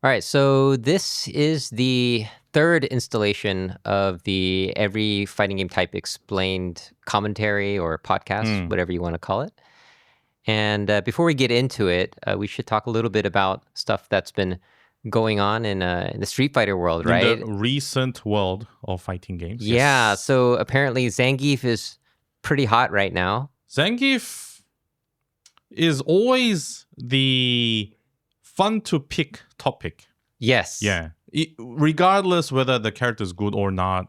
All right, so this is the third installation of the Every Fighting Game Type Explained commentary or podcast, whatever you want to call it. And before we get into it, we should talk a little bit about stuff that's been going on in the Street Fighter world, right? In the recent world of fighting games. Yeah, Yes. so apparently Zangief is pretty hot right now. Zangief is always the fun to pick topic. Yes. Yeah. Regardless whether the character is good or not,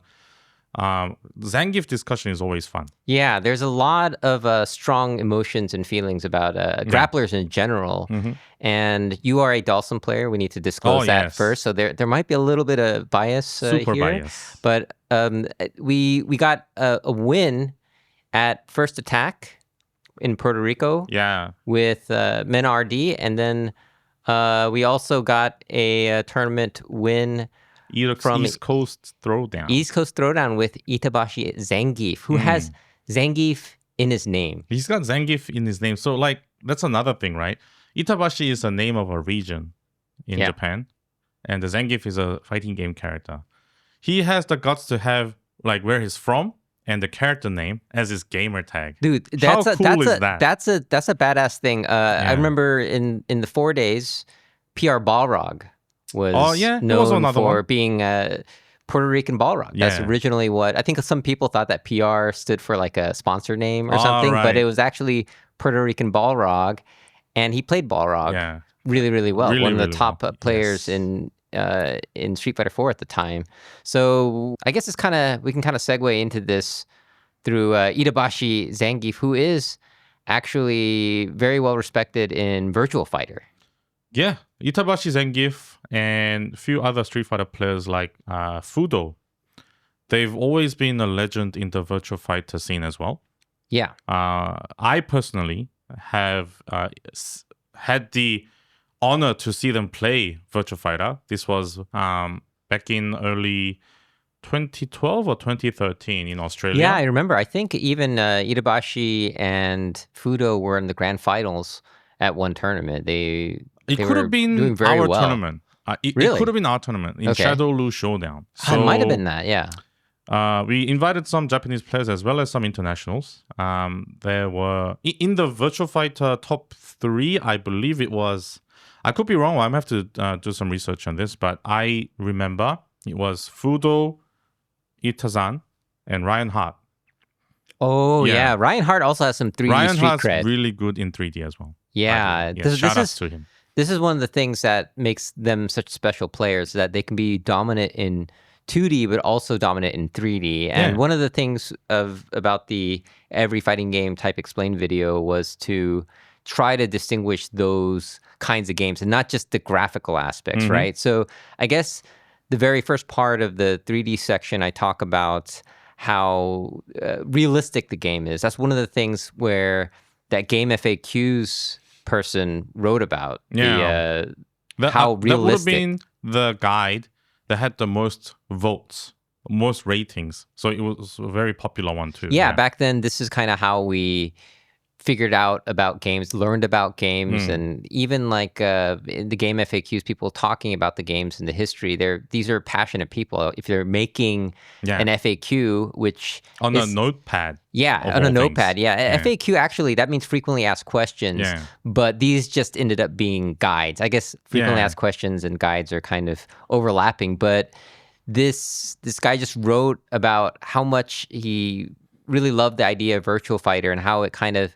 Zangief discussion is always fun. Yeah, there's a lot of strong emotions and feelings about grapplers in general. Mm-hmm. And you are a Dawson player. We need to disclose that first. So there might be a little bit of bias Super here. bias. But we got a win at First Attack in Puerto Rico. Yeah. With Men RD, and then we also got a tournament win from East Coast Throwdown. East Coast Throwdown with Itabashi Zangief, who has Zangief in his name. He's got Zangief in his name. So, that's another thing, right? Itabashi is the name of a region in Japan, and the Zangief is a fighting game character. He has the guts to have, where he's from and the character name as his gamer tag. Dude, How cool is that? That's a badass thing. I remember in the 4 days, PR Balrog was known for being Puerto Rican Balrog. That's originally what I think some people thought that PR stood for like a sponsor name or something, but it was actually Puerto Rican Balrog, and he played Balrog really, really well. One of the top players in Street Fighter 4 at the time. So I guess we can kind of segue into this through Itabashi Zangief, who is actually very well respected in Virtual Fighter. Yeah, Itabashi Zangief and a few other Street Fighter players like Fudo, they've always been a legend in the Virtual Fighter scene as well. Yeah. I personally have had the honor to see them play Virtual Fighter. This was back in early 2012 or 2013 in Australia. Yeah, I remember. I think even Itabashi and Fudo were in the grand finals at one tournament. It could have been our tournament. It could have been our tournament in Shadow Lu Showdown. So, it might have been that, yeah. We invited some Japanese players as well as some internationals. There were, in the Virtual Fighter top 3, I believe it was, I could be wrong, I might have to do some research on this, but I remember it was Fudo, Itazan, and Ryan Hart. Oh, yeah. Ryan Hart also has some 3D Ryan street Hart's cred. really good in 3D as well. Yeah. Shout out to him. This is one of the things that makes them such special players, that they can be dominant in 2D, but also dominant in 3D. And one of the things about the Every Fighting Game Type Explained video was to try to distinguish those kinds of games and not just the graphical aspects, right? So I guess the very first part of the 3D section, I talk about how realistic the game is. That's one of the things where that Game FAQs person wrote about. Yeah. How realistic. That would have been the guide that had the most votes, most ratings. So it was a very popular one too. Yeah, back then, this is kind of how we figured out about games, learned about games, and even in the Game FAQs, people talking about the games and the history. These are passionate people. If they're making an FAQ, which on a notepad. Yeah, on a notepad. Yeah. FAQ, actually, that means frequently asked questions. Yeah. But these just ended up being guides. I guess frequently asked questions and guides are kind of overlapping. But this guy just wrote about how much he really loved the idea of Virtual Fighter and how it kind of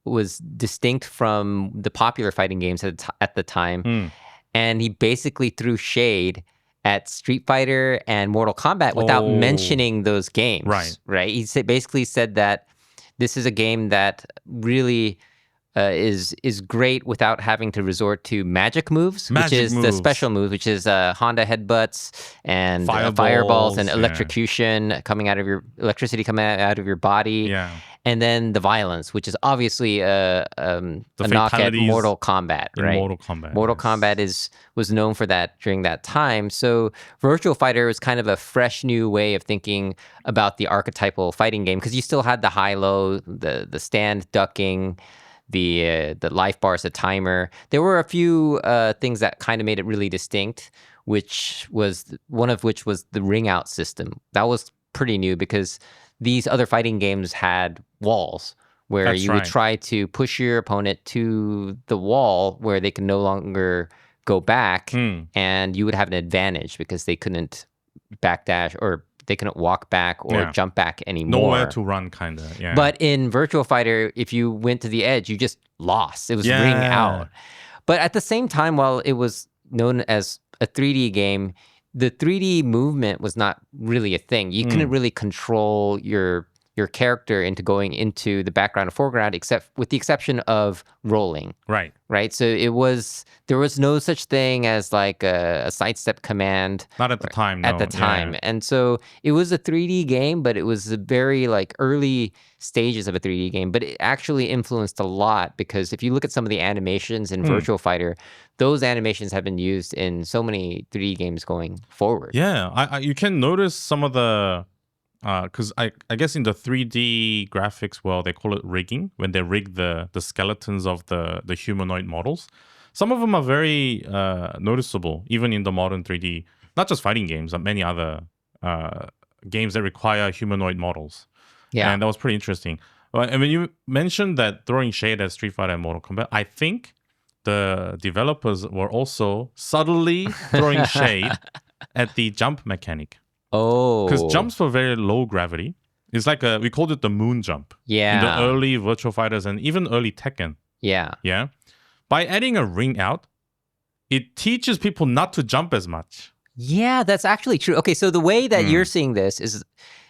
was distinct from the popular fighting games at the time. And he basically threw shade at Street Fighter and Mortal Kombat without mentioning those games. Right. He basically said that this is a game that really is great without having to resort to magic moves, the special moves, which is Honda headbutts and fireballs and electrocution coming out of electricity coming out of your body. Yeah. And then the violence, which is obviously a knock at Mortal Kombat, right? Mortal Kombat was known for that during that time. So Virtual Fighter was kind of a fresh new way of thinking about the archetypal fighting game, because you still had the high-low, the stand ducking, the life bars, the timer. There were a few things that kind of made it really distinct, which was one of which was the ring out system. That was pretty new because these other fighting games had walls where That's you would try to push your opponent to the wall where they can no longer go back, and you would have an advantage because they couldn't backdash or they couldn't walk back or jump back anymore. Nowhere to run, kind of. Yeah. But in Virtual Fighter, if you went to the edge, you just lost. It was ring out. But at the same time, while it was known as a 3D game, the 3D movement was not really a thing. You couldn't really control your character into going into the background or foreground, except with the exception of rolling. Right. So there was no such thing as like a sidestep command. Not at the time. At the time. And so it was a 3D game, but it was a very like early stages of a 3D game. But it actually influenced a lot because if you look at some of the animations in Virtual Fighter, those animations have been used in so many 3D games going forward. Yeah, you can notice some of the because I guess in the 3D graphics world, they call it rigging, when they rig the skeletons of the humanoid models. Some of them are very noticeable, even in the modern 3D, not just fighting games, but many other games that require humanoid models. Yeah. And that was pretty interesting. And when you mentioned that throwing shade at Street Fighter and Mortal Kombat, I think the developers were also subtly throwing shade at the jump mechanic. Oh. Because jumps were very low gravity. It's like we called it the moon jump. Yeah. In the early Virtual Fighters and even early Tekken. Yeah. Yeah. By adding a ring out, it teaches people not to jump as much. Yeah, that's actually true. Okay, so the way that you're seeing this is,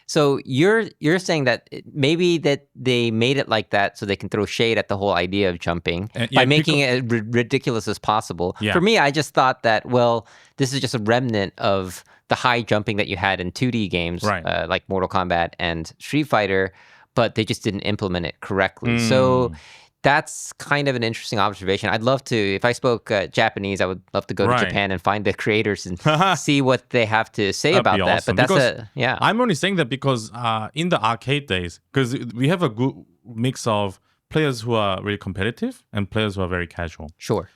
so you're saying that maybe that they made it like that so they can throw shade at the whole idea of jumping by making it as ridiculous as possible. Yeah. For me, I just thought that, well, this is just a remnant of the high jumping that you had in 2D games, like Mortal Kombat and Street Fighter, but they just didn't implement it correctly. So that's kind of an interesting observation. I'd love to, if I spoke Japanese, I would love to go to Japan and find the creators and see what they have to say about that. Awesome. But that's I'm only saying that because in the arcade days, because we have a good mix of players who are really competitive and players who are very casual. Sure.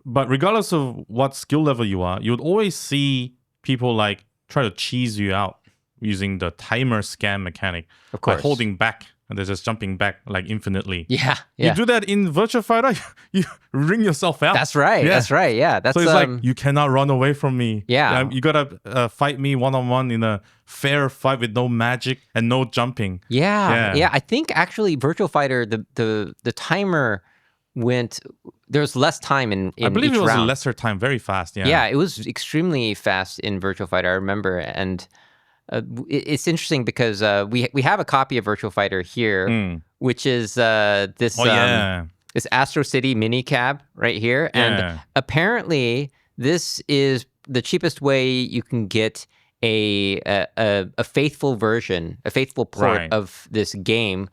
But regardless of what skill level you are, you would always see people like try to cheese you out using the timer scan mechanic. Of course. By holding back. And they're just jumping back like infinitely. Yeah. You do that in Virtua Fighter, you ring yourself out. That's right. Yeah. That's right. Yeah. That's so it's like, you cannot run away from me. Yeah. You gotta fight me one-on-one in a fair fight with no magic and no jumping. Yeah. I think actually Virtua Fighter, the timer went, there's less time in I believe each it was round. a lesser time, very fast. Yeah, it was extremely fast in Virtua Fighter, I remember. And it's interesting because we have a copy of Virtual Fighter here, which is this Astro City mini cab right here, and apparently this is the cheapest way you can get a faithful version, a faithful port of this game,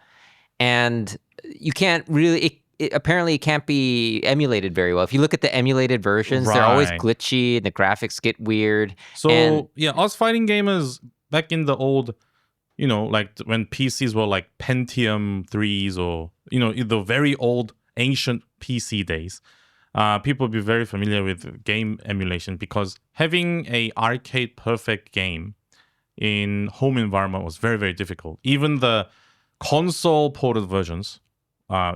and you can't really. Apparently, it can't be emulated very well. If you look at the emulated versions, they're always glitchy and the graphics get weird. So us fighting gamers. Back in the old, like when PCs were like Pentium 3s or, in the very old ancient PC days, people would be very familiar with game emulation because having a arcade perfect game in home environment was very, very difficult. Even the console ported versions,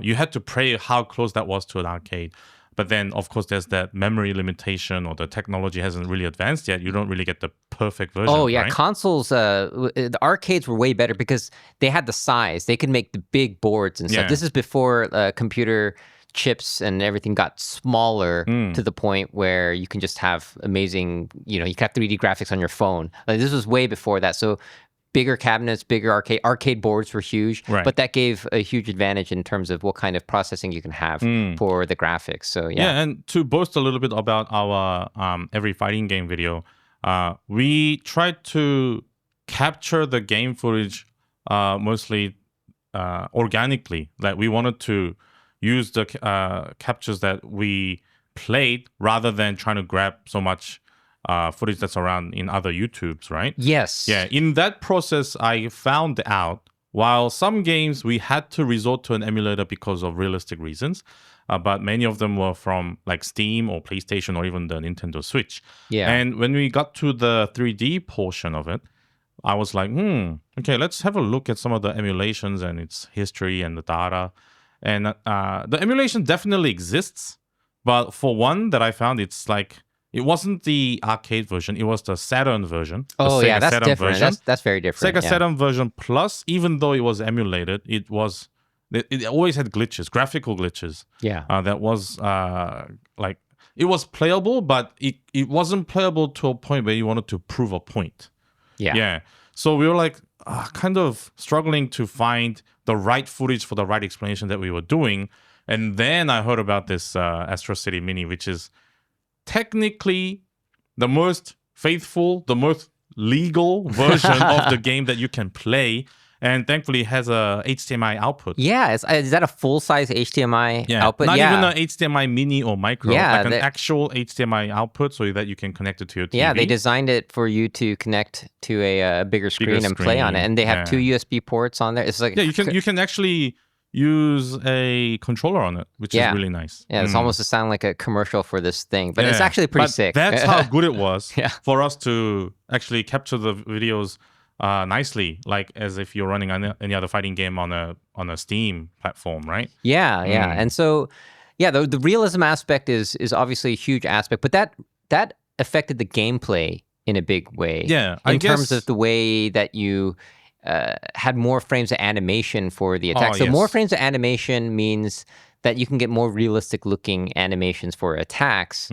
you had to pray how close that was to an arcade. But then, of course, there's that memory limitation or the technology hasn't really advanced yet. You don't really get the perfect version. Oh, yeah. Right? Consoles, the arcades were way better because they had the size. They could make the big boards and stuff. Yeah. This is before computer chips and everything got smaller to the point where you can just have amazing, you can have 3D graphics on your phone. Like, this was way before that. So bigger cabinets, bigger arcade boards were huge, but that gave a huge advantage in terms of what kind of processing you can have for the graphics. So yeah, and to boast a little bit about our every fighting game video, we tried to capture the game footage mostly organically. Like we wanted to use the captures that we played rather than trying to grab so much footage that's around in other YouTubes, right? Yes. Yeah. In that process, I found out while some games we had to resort to an emulator because of realistic reasons, but many of them were from like Steam or PlayStation or even the Nintendo Switch. Yeah. And when we got to the 3D portion of it, I was like, okay, let's have a look at some of the emulations and its history and the data. And the emulation definitely exists, but for one that I found, it's like, it wasn't the arcade version, it was the Saturn version. Oh, Sega yeah, that's Saturn different. version. That's very different. Sega yeah. Saturn version Plus, even though it was emulated, it always had glitches, graphical glitches. Yeah. That was like, it was playable, but it wasn't playable to a point where you wanted to prove a point. Yeah. So we were like kind of struggling to find the right footage for the right explanation that we were doing. And then I heard about this Astro City Mini, which is technically the most faithful, the most legal version of the game that you can play. And thankfully, it has a HDMI output. Yeah, is that a full-size HDMI output? Not even an HDMI mini or micro. Yeah, like an actual HDMI output so that you can connect it to your TV. Yeah, they designed it for you to connect to a bigger screen and play on it. And they have two USB ports on there. It's like you can actually use a controller on it, which is really nice. Yeah, it's almost to sound like a commercial for this thing, but it's actually pretty sick. That's how good it was for us to actually capture the videos nicely, like as if you're running any other fighting game on a Steam platform, right? Yeah. And so, the realism aspect is obviously a huge aspect, but that affected the gameplay in a big way. Yeah, in terms of the way that you had more frames of animation for the attack. So more frames of animation means that you can get more realistic looking animations for attacks.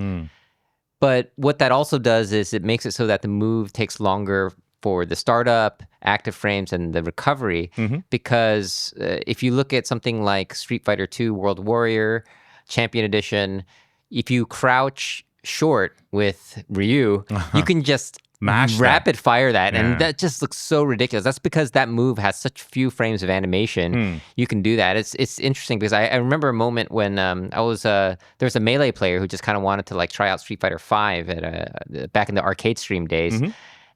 But what that also does is it makes it so that the move takes longer for the startup, active frames, and the recovery. Because if you look at something like Street Fighter II World Warrior Champion Edition, if you crouch short with Ryu, you can just rapid fire that, and that just looks so ridiculous. That's because that move has such few frames of animation. You can do that. It's interesting because I remember a moment when there was a Melee player who just kind of wanted to like try out Street Fighter V back in the arcade stream days.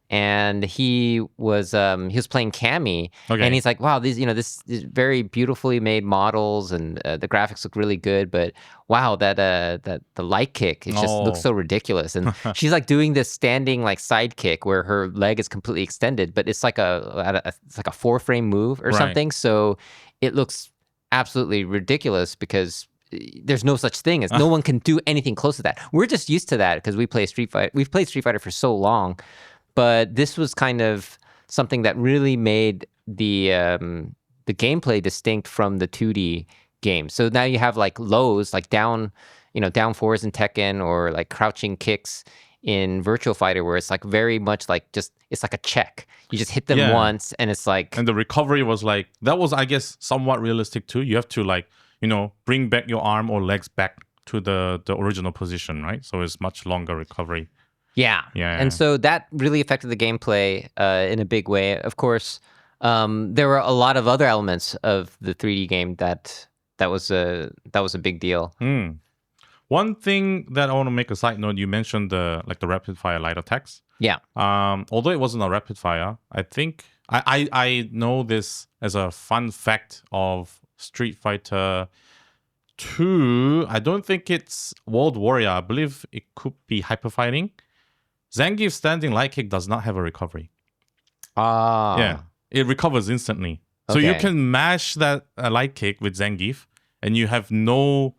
And he was playing Cammy, and he's like, "Wow, these very beautifully made models, and the graphics look really good. But wow, that the light kick, it just looks so ridiculous." And she's like doing this standing like side kick where her leg is completely extended, but it's like a 4-frame move or something. So it looks absolutely ridiculous because there's no such thing as no one can do anything close to that. We're just used to that because we play Street Fighter. We've played Street Fighter for so long. But this was kind of something that really made the gameplay distinct from the 2D game. So now you have like lows, like down fours in Tekken, or like crouching kicks in Virtua Fighter, where it's like very much like it's like a check. You just hit them once, and it's like. And the recovery was like, that was, I guess, somewhat realistic too. You have to like, bring back your arm or legs back to the original position, right? So it's much longer recovery. Yeah. And so that really affected the gameplay in a big way. Of course, there were a lot of other elements of the 3D game that was a big deal. One thing that I want to make a side note, you mentioned the rapid fire light attacks. Yeah. Although it wasn't a rapid fire, I think I know this as a fun fact of Street Fighter 2. I don't think it's World Warrior. I believe it could be Hyper Fighting. Zangief's standing light kick does not have a recovery. Yeah, it recovers instantly. So you can mash that light kick with Zangief, and you have no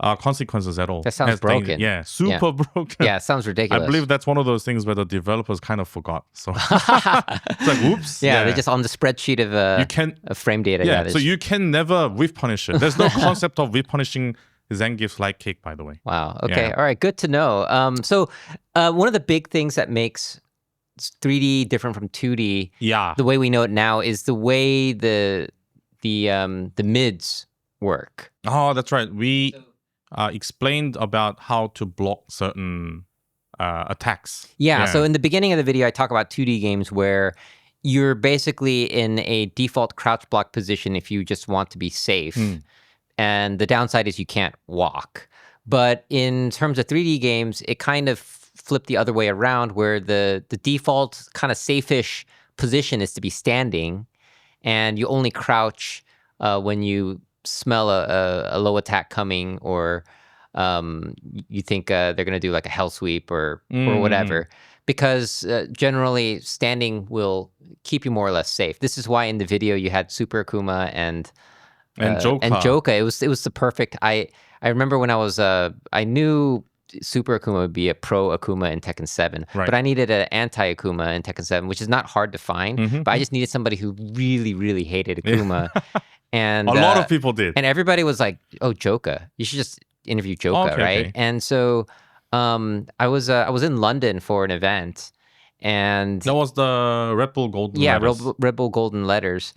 consequences at all. That sounds broken. Super broken. Yeah, it sounds ridiculous. I believe that's one of those things where the developers kind of forgot. So it's like, whoops. Yeah, they're just on the spreadsheet of frame data. Yeah, so you can never whiff punish it. There's no concept of whiff punishing Zangief's light kick, by the way. Wow. Okay. All right. Good to know. So one of the big things that makes 3D different from 2D, the way we know it now, is the way the mids work. Oh, that's right. We explained about how to block certain attacks. Yeah. So in the beginning of the video, I talk about 2D games where you're basically in a default crouch block position if you just want to be safe. And the downside is you can't walk. But in terms of 3D games, it kind of flipped the other way around, where the default kind of safe-ish position is to be standing. and you only crouch when you smell a low attack coming, or you think they're going to do like a hell sweep or whatever. Because generally standing will keep you more or less safe. This is why in the video you had Super Akuma and Joka. It was the perfect. I remember when I was I knew Super Akuma would be a pro Akuma in Tekken 7, but I needed an anti Akuma in Tekken 7, which is not hard to find. But I just needed somebody who really, really hated Akuma. And a lot of people did. And everybody was like, "Oh, Joka, you should just interview Joka," right? And so I was in London for an event, and that was the Red Bull Golden Letters. Red Bull Golden Letters.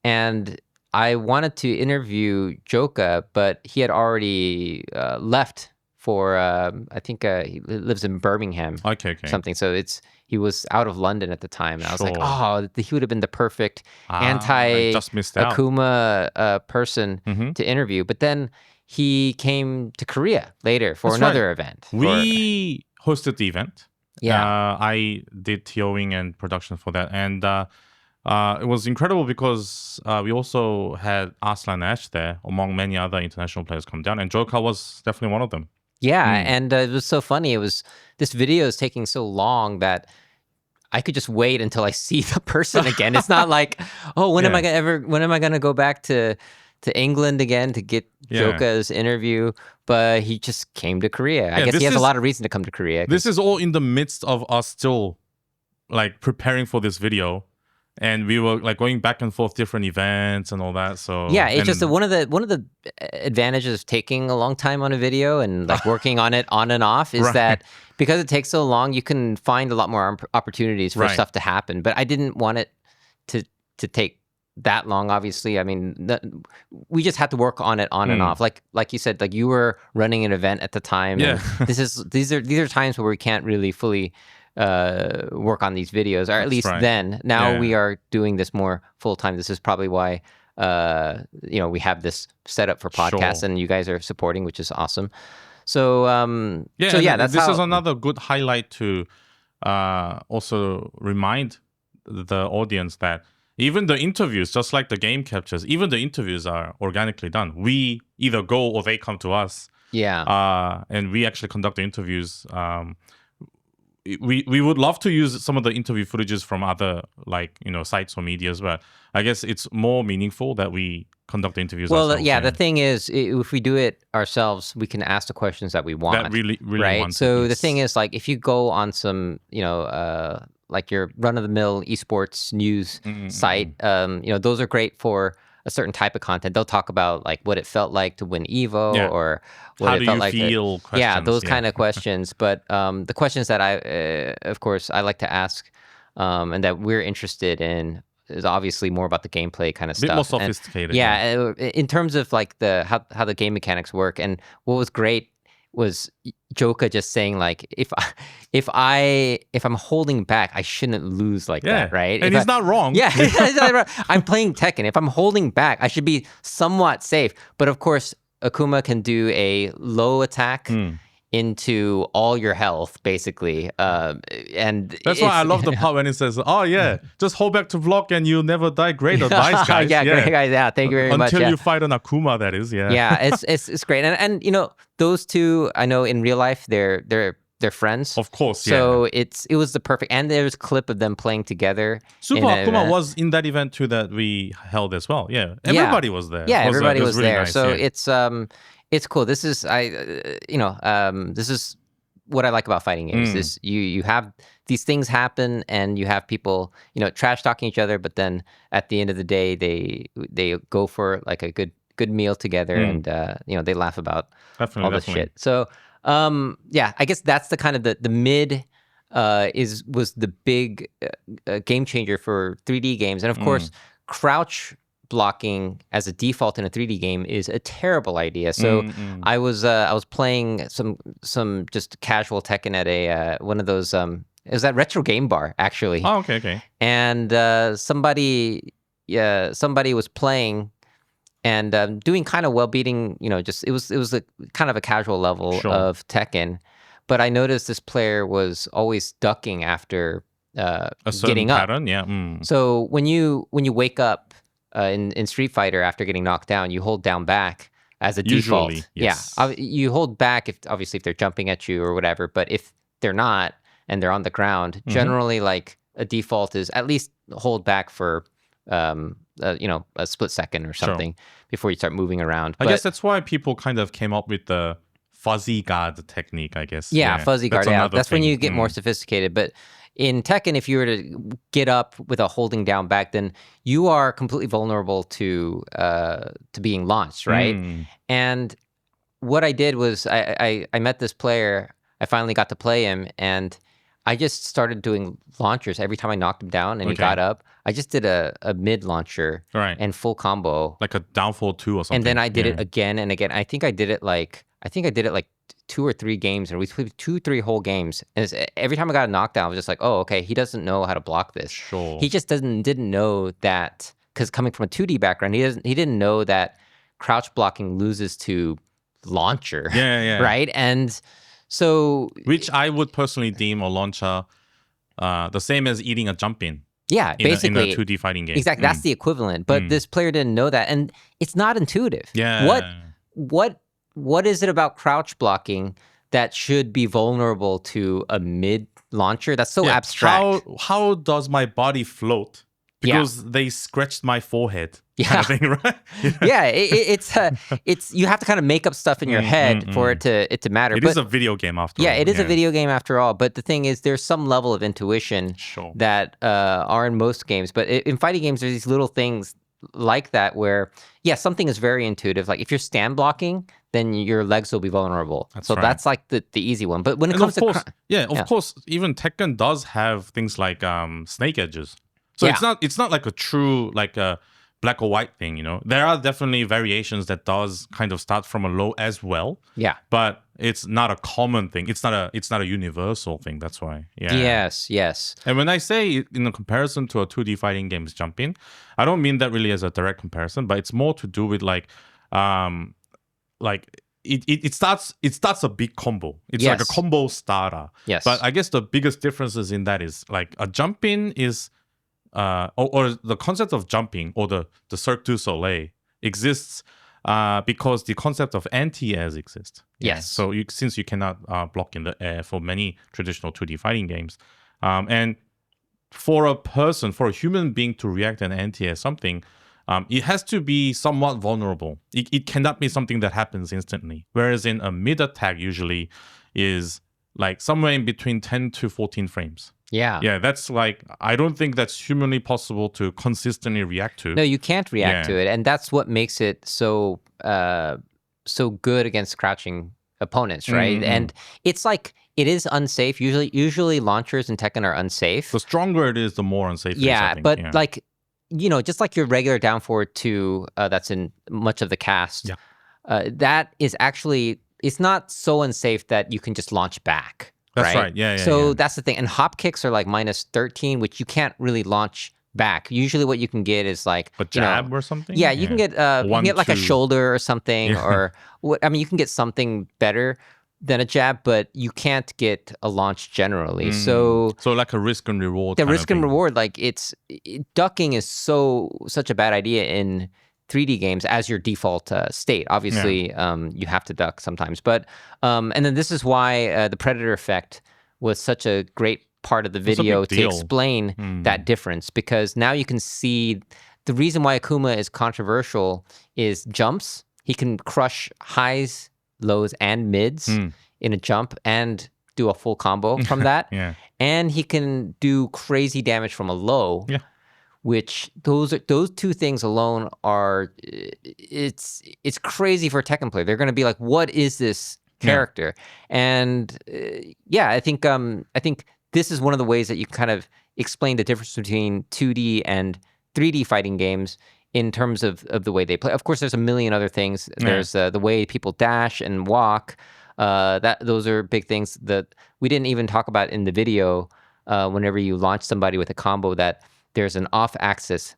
And I wanted to interview Joka, but he had already left for I think he lives in Birmingham. Something. So he was out of London at the time. And I was like, oh, he would have been the perfect anti-Akuma person to interview. But then he came to Korea later for another event. We hosted the event. Yeah. I did TOing and production for that. And it was incredible because we also had Arslan Ash there, among many other international players come down. And Joka was definitely one of them. Yeah, and it was so funny. This video is taking so long that I could just wait until I see the person again. It's not like, oh, when am I gonna go back to England again to get Joka's interview? But he just came to Korea. I guess he has a lot of reason to come to Korea. This is all in the midst of us still like preparing for this video. And we were like going back and forth different events and all that. So yeah, it's just one of the advantages of taking a long time on a video and like working on it on and off is that because it takes so long, you can find a lot more opportunities for stuff to happen. But I didn't want it to take that long. Obviously, I mean, we just had to work on it on and off. Like you said, like you were running an event at the time. Yeah, and these are times where we can't really fully work on these videos, or at least then. Now we are doing this more full time. This is probably why we have this set up for podcasts, and you guys are supporting, which is awesome. So that's this is another good highlight to also remind the audience that even the interviews, just like the game captures, even the interviews are organically done. We either go or they come to us. Yeah. And we actually conduct the interviews. We would love to use some of the interview footages from other sites or medias, but I guess it's more meaningful that we conduct the interviews ourselves. Well, the thing is, if we do it ourselves, we can ask the questions that we want. That really right? want. So the thing is, like, if you go on some, like your run-of-the-mill esports news site, those are great for a certain type of content. They'll talk about like what it felt like to win Evo or what how it do felt you like feel questions. Yeah, those kind of questions. But the questions that of course, I like to ask and that we're interested in is obviously more about the gameplay kind of stuff. A bit more sophisticated. And, in terms of like how the game mechanics work. And what was great was Joka just saying like, if I'm holding back, I shouldn't lose like that, right? And he's not wrong. Yeah, I'm playing Tekken. If I'm holding back, I should be somewhat safe. But of course, Akuma can do a low attack into all your health, basically. And that's why I love the part when it says, "Oh yeah, just hold back to block and you'll never die." Great advice, guys. Great guys. Yeah, thank you very much. Until you fight an Akuma, that is. Yeah. Yeah, it's great. And those two, I know in real life they're friends. Of course, So it was the perfect. And there's a clip of them playing together. Super Akuma was in that event too that we held as well. Yeah, everybody was there. Yeah, everybody was really there. Nice, so it's cool. This is this is what I like about fighting games. This you have these things happen and you have people trash talking each other, but then at the end of the day they go for like a good meal together and they laugh about all this shit. So I guess that's the kind of the mid was the big game changer for 3D games, and of course crouch blocking as a default in a 3D game is a terrible idea. So I was playing some just casual Tekken at a one of those it was at Retro Game Bar actually. Oh, okay. And somebody was playing and doing kind of well, beating it was a kind of a casual level of Tekken, but I noticed this player was always ducking after a certain getting up. pattern, yeah. So when you wake up in Street Fighter, after getting knocked down, you hold down back as a Usually, default. yes. Yeah, you hold back if they're jumping at you or whatever. But if they're not and they're on the ground, generally like a default is at least hold back for a split second or something before you start moving around. I guess that's why people kind of came up with the fuzzy guard technique, I guess. Yeah, fuzzy guard. That's when you get more Mm. sophisticated. But in Tekken, if you were to get up with a holding down back, then you are completely vulnerable to being launched, right? Mm. And what I did was I met this player. I finally got to play him, and I just started doing launchers every time I knocked him down and he got up. I just did a mid launcher and full combo, like a downfall 2 or something. and then I did it again and again. I think I did it like 2 or 3 games, and we played 2-3 whole games. And every time I got a knockdown, I was just like, oh, okay, he doesn't know how to block this. Sure. He just didn't know that, because coming from a 2D background, he didn't know that crouch blocking loses to launcher. Yeah. Right? And so, which I would personally deem a launcher the same as eating a jump in. Yeah, basically. In a 2D fighting game. Exactly. That's the equivalent. But this player didn't know that. And it's not intuitive. Yeah. What is it about crouch blocking that should be vulnerable to a mid launcher? That's so abstract. How does my body float? Because they scratched my forehead. Kind of thing, right? It's you have to kind of make up stuff in your head for it to matter. It is a video game after all. Yeah, it is a video game after all. But the thing is, there's some level of intuition that are in most games. But in fighting games, there's these little things like that where, something is very intuitive. Like if you're stand blocking, then your legs will be vulnerable. That's like the easy one. But when it comes to of course, even Tekken does have things like snake edges. So it's not like a true like a black or white thing, There are definitely variations that does kind of start from a low as well. Yeah. But it's not a common thing. It's not a universal thing. That's why. Yeah. Yes. And when I say in a comparison to a 2D fighting game's jumping, I don't mean that really as a direct comparison, but it's more to do with it starts a big combo. It's like a combo starter. Yes. But I guess the biggest differences in that is like a jump in is or the concept of jumping or the Cirque du Soleil exists because the concept of anti-airs exists. Yes. So since you cannot block in the air for many traditional 2D fighting games, and for a human being to react an anti-air something, it has to be somewhat vulnerable. It cannot be something that happens instantly. Whereas in a mid attack usually is like somewhere in between 10 to 14 frames. Yeah, that's like, I don't think that's humanly possible to consistently react to. No, you can't react to it. And that's what makes it so good against crouching opponents, right? And it's like, it is unsafe. Usually launchers in Tekken are unsafe. The stronger it is, the more unsafe it is, I think. But like, just like your regular down forward 2 that's in much of the cast, that is actually, it's not so unsafe that you can just launch back. That's right. Yeah. So that's the thing. And hop kicks are like -13, which you can't really launch back. Usually what you can get is like a jab or something. Yeah, you can get like a shoulder or something, or you can get something better than a jab, but you can't get a launch generally. So like a risk and reward. The risk and reward, like ducking is such a bad idea in 3D games as your default state. Obviously, you have to duck sometimes. But and then this is why the Predator effect was such a great part of the video to explain that difference, because now you can see the reason why Akuma is controversial is jumps. He can crush highs, lows, and mids in a jump and do a full combo from that. And he can do crazy damage from a low. Which those 2 things alone are, it's crazy for a Tekken player. They're going to be like, what is this character? And I think this is one of the ways that you kind of explain the difference between 2D and 3D fighting games in terms of the way they play. Of course, there's a million other things. There's the way people dash and walk. Those are big things that we didn't even talk about in the video. Whenever you launch somebody with a combo, that there's an off-axis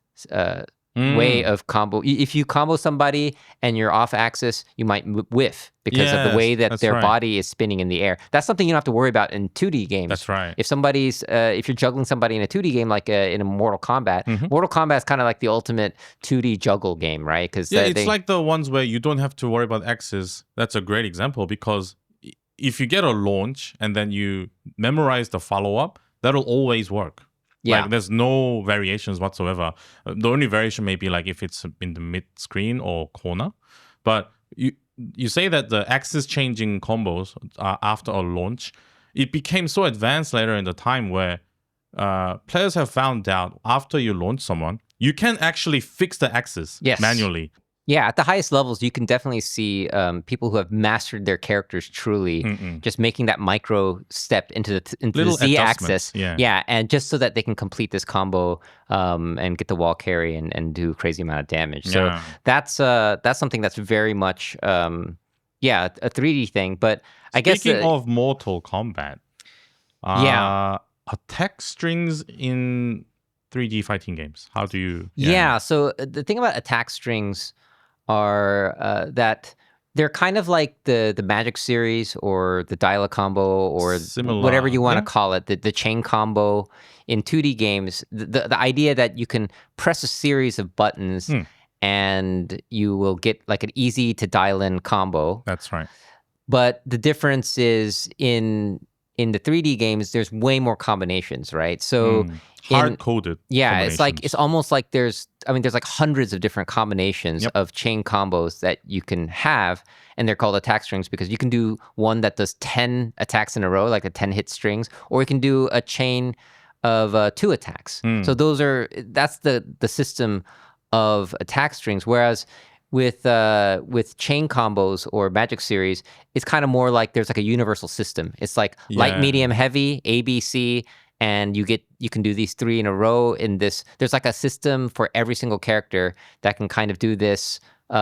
way of combo. If you combo somebody and you're off axis, you might whiff because of the way that their body is spinning in the air. That's something you don't have to worry about in 2D games. That's right. If you're juggling somebody in a 2D game, like in a Mortal Kombat, Mortal Kombat is kind of like the ultimate 2D juggle game, right? Because it's like the ones where you don't have to worry about axes. That's a great example because if you get a launch and then you memorize the follow-up, that'll always work. Yeah. Like, there's no variations whatsoever. The only variation may be like if it's in the mid screen or corner. But you say that the axis changing combos after a launch, it became so advanced later in the time where players have found out after you launch someone, you can actually fix the axis manually. Yeah, at the highest levels, you can definitely see people who have mastered their characters truly, just making that micro step into the Z-axis. Yeah, and just so that they can complete this combo and get the wall carry and do a crazy amount of damage. So that's something that's very much, a 3D thing. But I guess speaking of Mortal Kombat, attack strings in 3D fighting games. How do you? So the thing about attack strings are that they're kind of like the Magic series or the Dial-A combo or similar, whatever you want to call it, the chain combo in 2D games. The idea that you can press a series of buttons and you will get like an easy to dial in combo. That's right. But the difference is in the 3D games, there's way more combinations, right? So hard-coded. Yeah, it's almost like there's like hundreds of different combinations of chain combos that you can have, and they're called attack strings because you can do one that does 10 attacks in a row, like the 10 hit strings, or you can do a chain of 2 attacks. So that's the system of attack strings. Whereas with chain combos or Magic series, it's kind of more like there's like a universal system. It's like light, medium, heavy, A, B, C, and you can do these 3 in a row in this. There's like a system for every single character that can kind of do this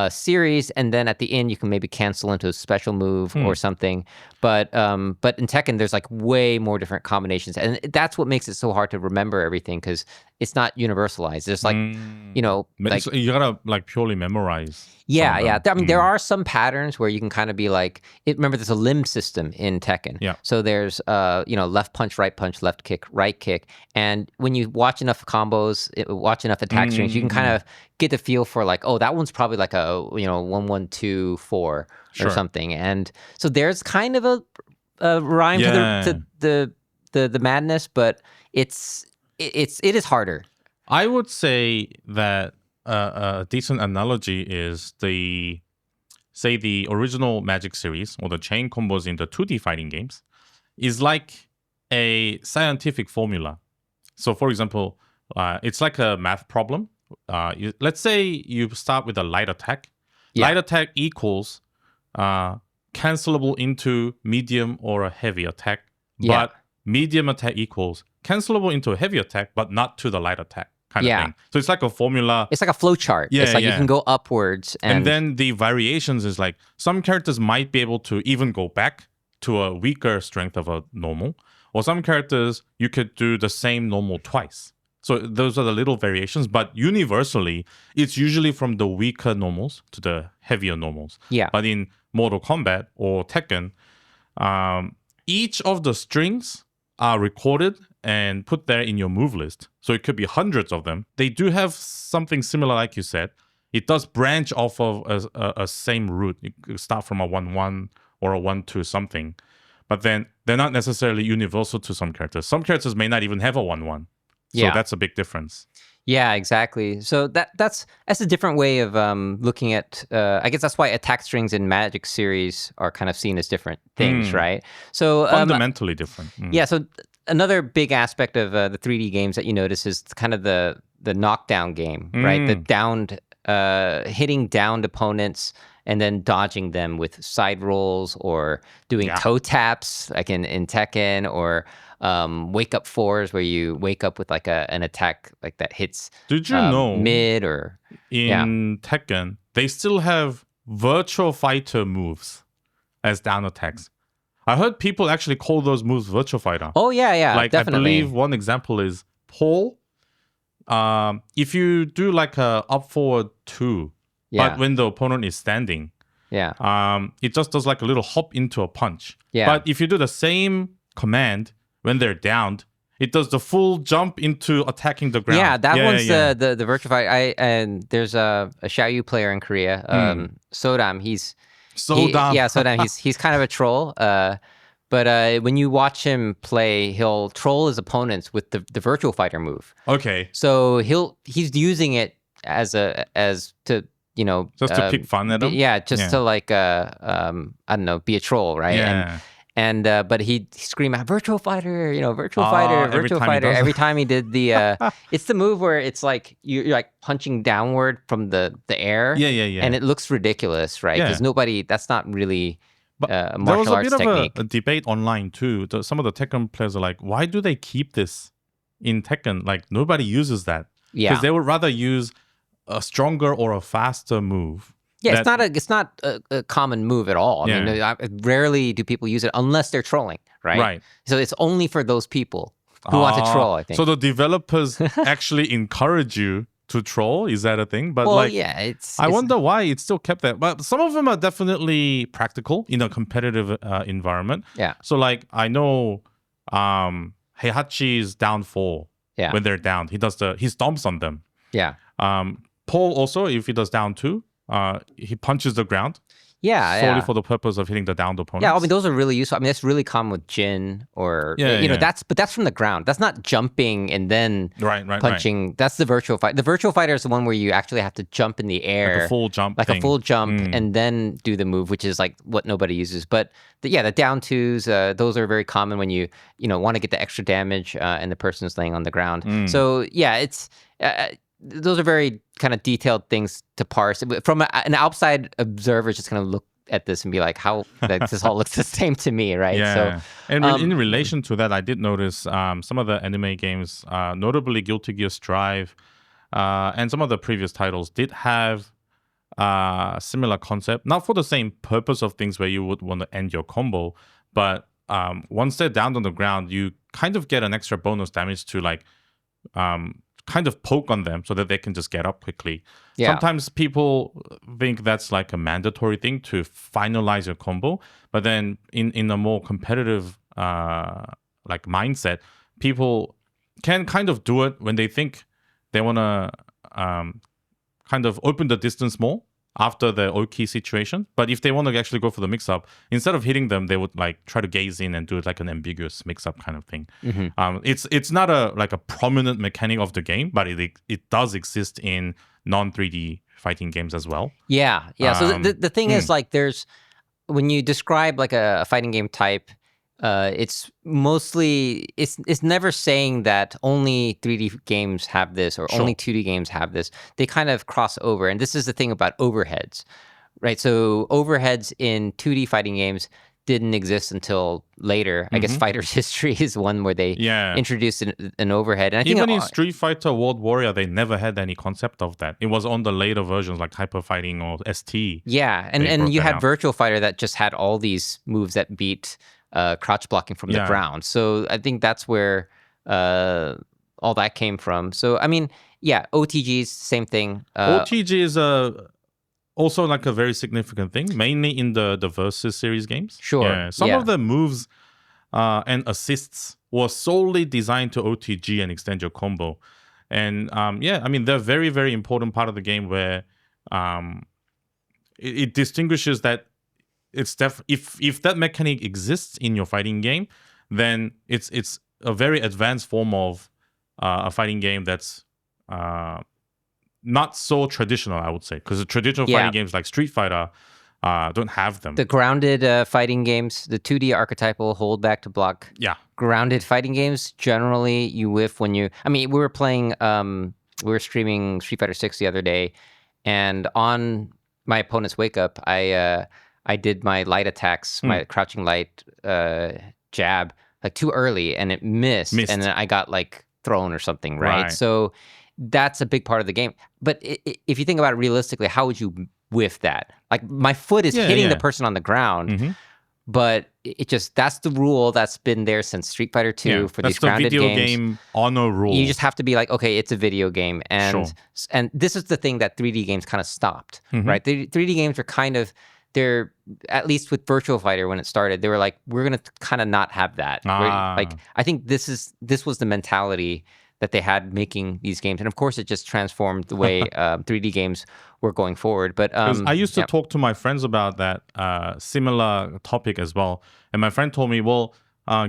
series, and then at the end you can maybe cancel into a special move or something. But in Tekken, there's like way more different combinations, and that's what makes it so hard to remember everything because it's not universalized. There's like like you gotta like purely memorize. Yeah. I mean, there are some patterns where you can kind of be like, remember, there's a limb system in Tekken. Yeah. So there's, left punch, left kick, right kick. And when you watch enough combos, watch enough attack strings, you can kind of get the feel for like, oh, that one's probably like a, 1-1-2-4 or something. And so there's kind of a rhyme to the madness, but it is harder. I would say that a decent analogy is the original Magic series or the chain combos in the 2D fighting games is like a scientific formula. So, for example, it's like a math problem. Let's say you start with a light attack. Light attack equals cancelable into medium or a heavy attack. But medium attack equals cancelable into a heavy attack, but not to the light attack. Kind of thing. So it's like a formula. It's like a flow chart. It's like you can go upwards. And then the variations is like some characters might be able to even go back to a weaker strength of a normal. Or some characters, you could do the same normal twice. So those are the little variations. But universally, it's usually from the weaker normals to the heavier normals. Yeah. But in Mortal Kombat or Tekken, each of the strings are recorded and put there in your move list. So it could be hundreds of them. They do have something similar, like you said. It does branch off of a same route. You could start from a 1-1 or a 1-2 something. But then they're not necessarily universal to some characters. Some characters may not even have a 1-1. So that's a big difference. Yeah, exactly. So that's a different way of looking at. I guess that's why attack strings in Magic series are kind of seen as different things, right? So fundamentally different. Yeah. So another big aspect of the 3D games that you notice is kind of the knockdown game, right? The downed, hitting downed opponents and then dodging them with side rolls or doing toe taps, like in Tekken, or wake up fours where you wake up with like an attack like that hits. Did you know mid or in Tekken they still have virtual fighter moves as down attacks? I heard people actually call those moves virtual fighter. Oh yeah, like definitely. I believe one example is Paul. if you do like a up forward 2, Yeah. but when the opponent is standing, it just does like a little hop into a punch. Yeah. But if you do the same command when they're downed, it does the full jump into attacking the ground. Yeah, that one's the virtual fight. And there's a Xiaoyu player in Korea, Sodam. Sodam. He's kind of a troll. But when you watch him play, he'll troll his opponents with the virtual fighter move. Okay. So he's using it as to just to pick fun at them. To like I don't know, be a troll, right? Yeah. And but he scream out virtual fighter, virtual fighter every time he did the it's the move where it's like you're like punching downward from the air. Yeah. And it looks ridiculous, right? Because that's not really a martial arts technique. There was a bit of a debate online too. Some of the Tekken players are like, why do they keep this in Tekken? Like nobody uses that. Yeah. Because they would rather use a stronger or a faster move. Yeah, it's not a common move at all. I mean, rarely do people use it unless they're trolling, right? Right. So it's only for those people who want to troll, I think. So the developers actually encourage you to troll? Is that a thing? But I wonder why it's still kept that. But some of them are definitely practical in a competitive environment. Yeah. So like I know Heihachi's down 4 when they're down. He stomps on them. Yeah. Paul also, if he does down 2, he punches the ground. Yeah, solely for the purpose of hitting the downed opponents. Yeah, I mean those are really useful. I mean that's really common with Jin or that's from the ground. That's not jumping and then punching. Right. That's the virtual fight. The virtual fighter is the one where you actually have to jump in the air, like a full jump, and then do the move, which is like what nobody uses. But the down 2s, those are very common when you want to get the extra damage and the person's laying on the ground. So yeah, it's. Those are very kind of detailed things to parse. From an outside observer, just kind of look at this and be like, "How this all looks the same to me, right?" Yeah. So, and in relation to that, I did notice some of the anime games, notably Guilty Gear Strive, and some of the previous titles did have similar concept. Not for the same purpose of things where you would want to end your combo, but once they're down on the ground, you kind of get an extra bonus damage to like. Kind of poke on them so that they can just get up quickly. Yeah. Sometimes people think that's like a mandatory thing to finalize your combo, but then in a more competitive like mindset, people can kind of do it when they think they want to kind of open the distance more after the Oki situation. But if they want to actually go for the mix-up, instead of hitting them, they would like try to gaze in and do it like an ambiguous mix-up kind of thing. Mm-hmm. It's not a prominent mechanic of the game, but it does exist in non-3D fighting games as well. Yeah. So the thing is like when you describe like a fighting game type, it's mostly it's never saying that only 3D games have this or only 2D games have this. They kind of cross over, and this is the thing about overheads, right? So overheads in 2D fighting games didn't exist until later. I guess Fighter's History is one where they introduced an overhead. And I think even in Street Fighter World Warrior, they never had any concept of that. It was on the later versions like Hyper Fighting or ST. Yeah, and you had Virtual Fighter that just had all these moves that beat crouch blocking from the ground. So I think that's where all that came from. So, I mean, OTGs, same thing. OTG is also like a very significant thing, mainly in the Versus series games. Sure. Yeah. Some of the moves and assists were solely designed to OTG and extend your combo. And I mean, they're a very, very important part of the game where it distinguishes that it's if that mechanic exists in your fighting game, then it's a very advanced form of a fighting game that's not so traditional, I would say, because the traditional fighting games like Street Fighter don't have them. The grounded fighting games, the 2D archetypal hold back to block. Yeah. Grounded fighting games, generally you whiff when you. I mean, we were streaming Street Fighter 6 the other day, and on my opponent's wake up, I did my light attacks, my crouching light jab, like too early, and it missed. And then I got like thrown or something, right? So that's a big part of the game. But if you think about it realistically, how would you whiff that? Like my foot is hitting the person on the ground, but it just, that's the rule that's been there since Street Fighter 2 for these grounded games. That's the video game honor rule. You just have to be like, okay, it's a video game. And Sure. and this is the thing that 3D games kind of stopped, Mm-hmm. right? The 3D games are kind of, they're, at least with Virtual Fighter when it started, they were like, we're going to kind of not have that. Like, I think this was the mentality that they had making these games. And of course, it just transformed the way 3D games were going forward. But I used to talk to my friends about that similar topic as well. And my friend told me, well,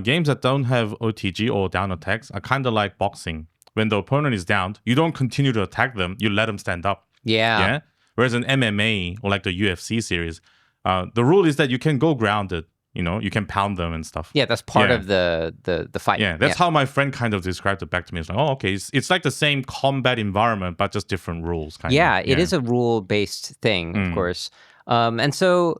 games that don't have OTG or down attacks are kind of like boxing. When the opponent is down, you don't continue to attack them. You let them stand up. Yeah. Whereas in MMA or like the UFC series, the rule is that you can go grounded. You know, you can pound them and stuff. Yeah, that's part of the fight. Yeah, that's how my friend kind of described it back to me. It's like, oh, okay, it's like the same combat environment, but just different rules. Kind of. It is a rule-based thing, of course. And so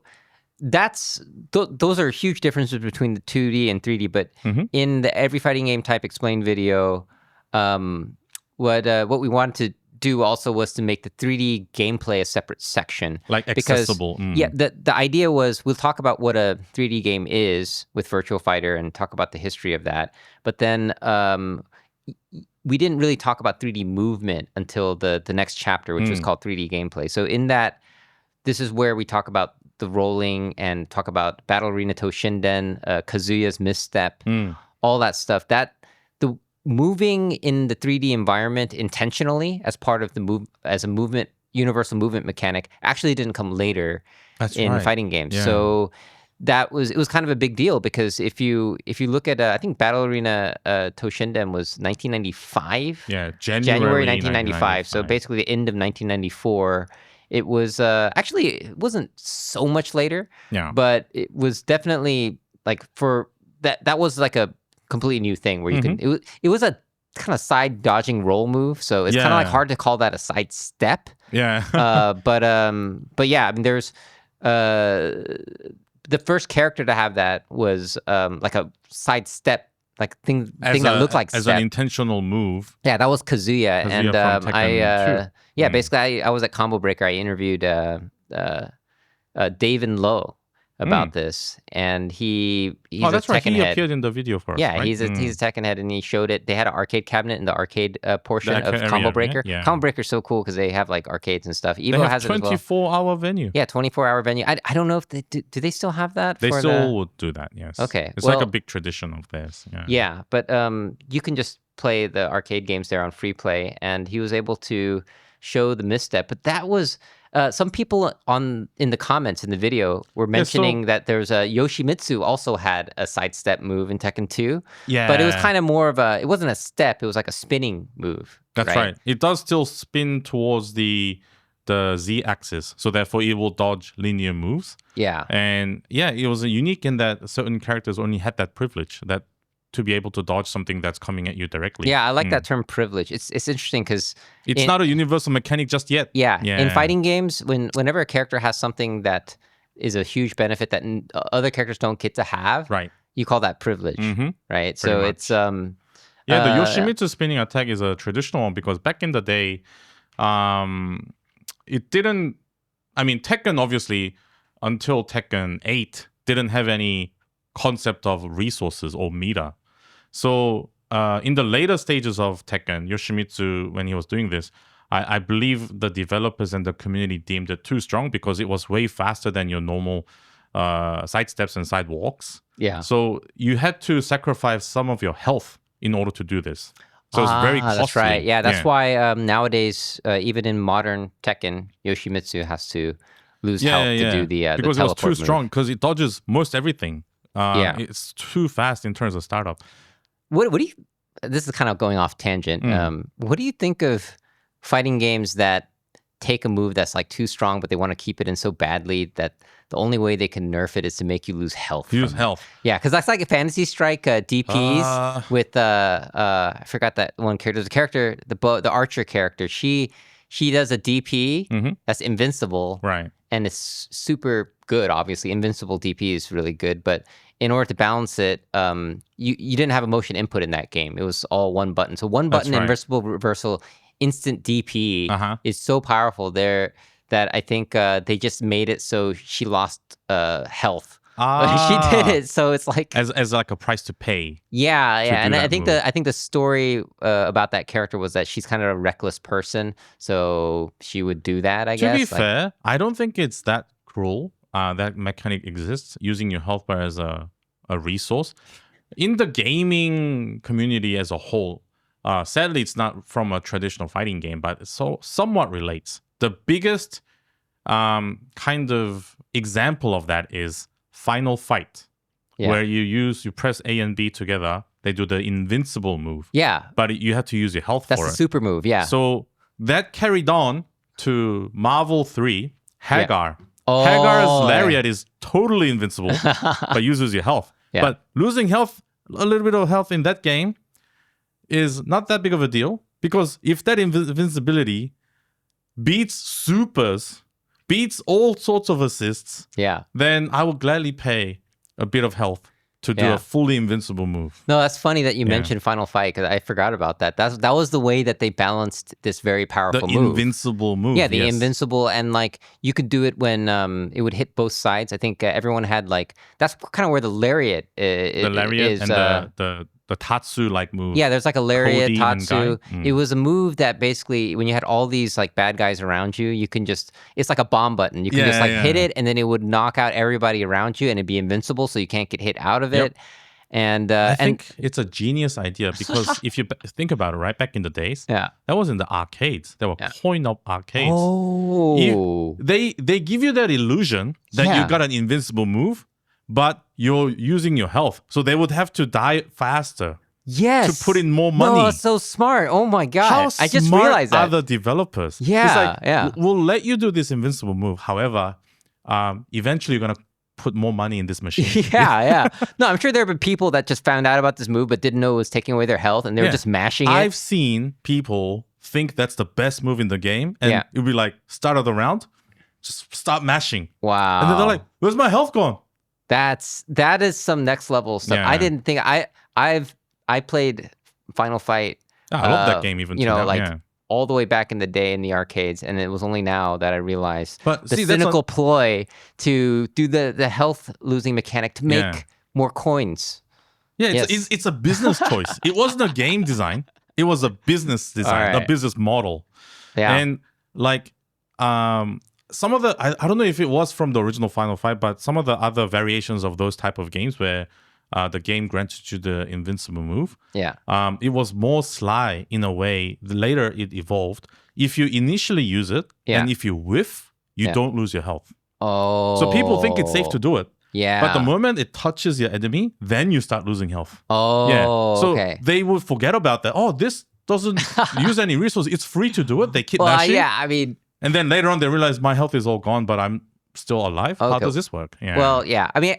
that's those are huge differences between the 2D and 3D. But in the Every Fighting Game Type Explained video, what we wanted to do also was to make the 3D gameplay a separate section. Like accessible. Yeah, the idea was we'll talk about what a 3D game is with Virtual Fighter and talk about the history of that. But then we didn't really talk about 3D movement until the next chapter, which was called 3D gameplay. So in that, this is where we talk about the rolling and talk about Battle Arena Toshinden, Kazuya's misstep, all that stuff. Moving in the 3D environment intentionally as part of as a universal movement mechanic actually didn't come later in fighting games. Yeah. So it was kind of a big deal because if you look at I think Battle Arena Toshinden was 1995. Yeah, January 1995. So basically the end of 1994. It was actually it wasn't so much later. Yeah, but it was definitely like for that was like a completely new thing where you can it was a kind of side dodging roll move, so it's kind of like hard to call that a side step. Yeah. But yeah, I mean there's the first character to have that was like a side step like thing that looked like as step. An intentional move. Yeah, that was Kazuya and basically I was at Combo Breaker. I interviewed David Lowe about this, and he's that's a right. Tekken He head. appeared in the video for us. Yeah, right? he's a Tekken head, and he showed it. They had an arcade cabinet in the arcade portion of Combo Breaker. Yeah. Combo Breaker's so cool because they have like arcades and stuff. Evo they have has 24-hour venue. Yeah, 24-hour venue. I don't know if they do they still have that? They still would do that. Yes. Okay, it's like a big tradition of theirs. Yeah. Yeah, but you can just play the arcade games there on free play, and he was able to show the misstep. But that was. Some people in the comments in the video were mentioning that there's a Yoshimitsu also had a sidestep move in Tekken 2. Yeah. But it was kind of more of it wasn't a step, it was like a spinning move. That's right. It does still spin towards the Z-axis, so therefore it will dodge linear moves. Yeah. And yeah, it was unique in that certain characters only had that privilege, that to be able to dodge something that's coming at you directly. Yeah, I like that term privilege. It's interesting because it's not a universal mechanic just yet. Yeah. In fighting games, whenever a character has something that is a huge benefit that other characters don't get to have, right, you call that privilege, right? So much. It's the Yoshimitsu spinning attack is a traditional one because back in the day, it didn't. I mean, Tekken obviously until Tekken 8 didn't have any concept of resources or meter. So in the later stages of Tekken, Yoshimitsu, when he was doing this, I believe the developers and the community deemed it too strong because it was way faster than your normal side steps and side walks. Yeah. So you had to sacrifice some of your health in order to do this. So it's very costly. That's right. Yeah, that's why nowadays, even in modern Tekken, Yoshimitsu has to lose health to do the because it was too strong move. because it dodges most everything. It's too fast in terms of startup. What do you? This is kind of going off tangent. What do you think of fighting games that take a move that's like too strong, but they want to keep it in so badly that the only way they can nerf it is to make you lose health? Yeah, because that's like a Fantasy Strike DPs with I forgot that one character. There's a character, the archer character. She does a DP that's invincible, right? And it's super good. Obviously, invincible DP is really good, but in order to balance it, you didn't have a motion input in that game. It was all one button. So one button, invincible reversal, instant DP is so powerful there that I think they just made it so she lost health She did it, so it's like as like a price to pay. Yeah. And I think move. I think the story about that character was that she's kind of a reckless person, so she would do that. I guess. To be fair, I don't think it's that cruel. That mechanic exists, using your health bar as a resource. In the gaming community as a whole, sadly, it's not from a traditional fighting game, but it somewhat relates. The biggest kind of example of that is Final Fight, where you press A and B together. They do the invincible move. Yeah. But you have to use your health That's for it. That's the super move, yeah. So that carried on to Marvel 3, Hagar. Yeah. Oh, Hagar's lariat is totally invincible, but uses your health. Yeah. But losing health, a little bit of health in that game is not that big of a deal, because if that invincibility beats supers, beats all sorts of assists, then I will gladly pay a bit of health to do a fully invincible move. No, that's funny that you mentioned Final Fight, because I forgot about that. That was the way that they balanced this very powerful move. The invincible move. Yeah, the invincible, and like you could do it when it would hit both sides. I think everyone had like, that's kind of where the lariat is. The lariat and the Tatsu-like move. Yeah, there's like a lariat, Cody Tatsu. It was a move that basically, when you had all these like bad guys around you, you can just, it's like a bomb button. You can just like hit it, and then it would knock out everybody around you, and it'd be invincible, so you can't get hit out of it. And I think it's a genius idea, because if you think about it, right, back in the days, that was in the arcades. There were coin-op arcades. Oh. They give you that illusion that you got an invincible move, but you're using your health. So they would have to die faster. Yes. To put in more money. No, that's so smart. Oh my God. I just smart realized that. Are the developers? Yeah. It's like, we'll let you do this invincible move. However, eventually you're going to put more money in this machine. No, I'm sure there have been people that just found out about this move but didn't know it was taking away their health, and they were just mashing it. I've seen people think that's the best move in the game, and it'll be like, start of the round, just start mashing. Wow. And then they're like, where's my health gone? That is some next level stuff. I didn't think I played Final Fight. I love that game even. All the way back in the day in the arcades, and it was only now that I realized the see, cynical ploy to do the health losing mechanic to make more coins. Yeah, it's a business choice. It wasn't a game design. It was a business design, a business model. Yeah, and like some of the I don't know if it was from the original Final Fight, but some of the other variations of those type of games where the game granted you the invincible move. Yeah. It was more sly in a way. Later it evolved. If you initially use it, and if you whiff, you don't lose your health. Oh. So people think it's safe to do it. Yeah. But the moment it touches your enemy, then you start losing health. Oh. Yeah. So they would forget about that. Oh, this doesn't use any resources. It's free to do it. They keep mashing. Yeah, I mean. And then later on they realize my health is all gone, but I'm still alive. Okay. How does this work? Yeah. Well, yeah. I mean,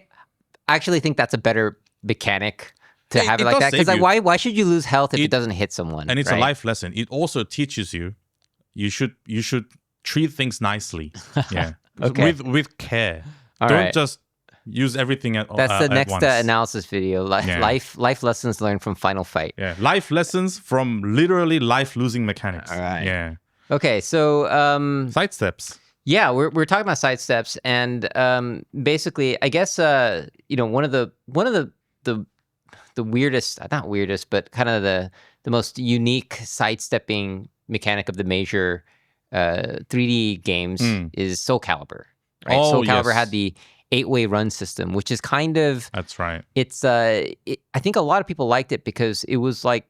I actually think that's a better mechanic to have it like that, because like, why should you lose health if it doesn't hit someone? And it's a life lesson. It also teaches you should treat things nicely. Yeah. with care. Don't just use everything at That's the next once. Analysis video. Life lessons learned from Final Fight. Yeah. Life lessons from literally life losing mechanics. All right. Yeah. Okay, so side steps. Yeah, we're talking about side steps, and basically, I guess one of the weirdest, not weirdest, but kind of the most unique sidestepping mechanic of the major 3D games is Soul Calibur. Right? Oh, Soul Calibur had the 8-way run system, which is kind of that's right. It's I think a lot of people liked it because it was like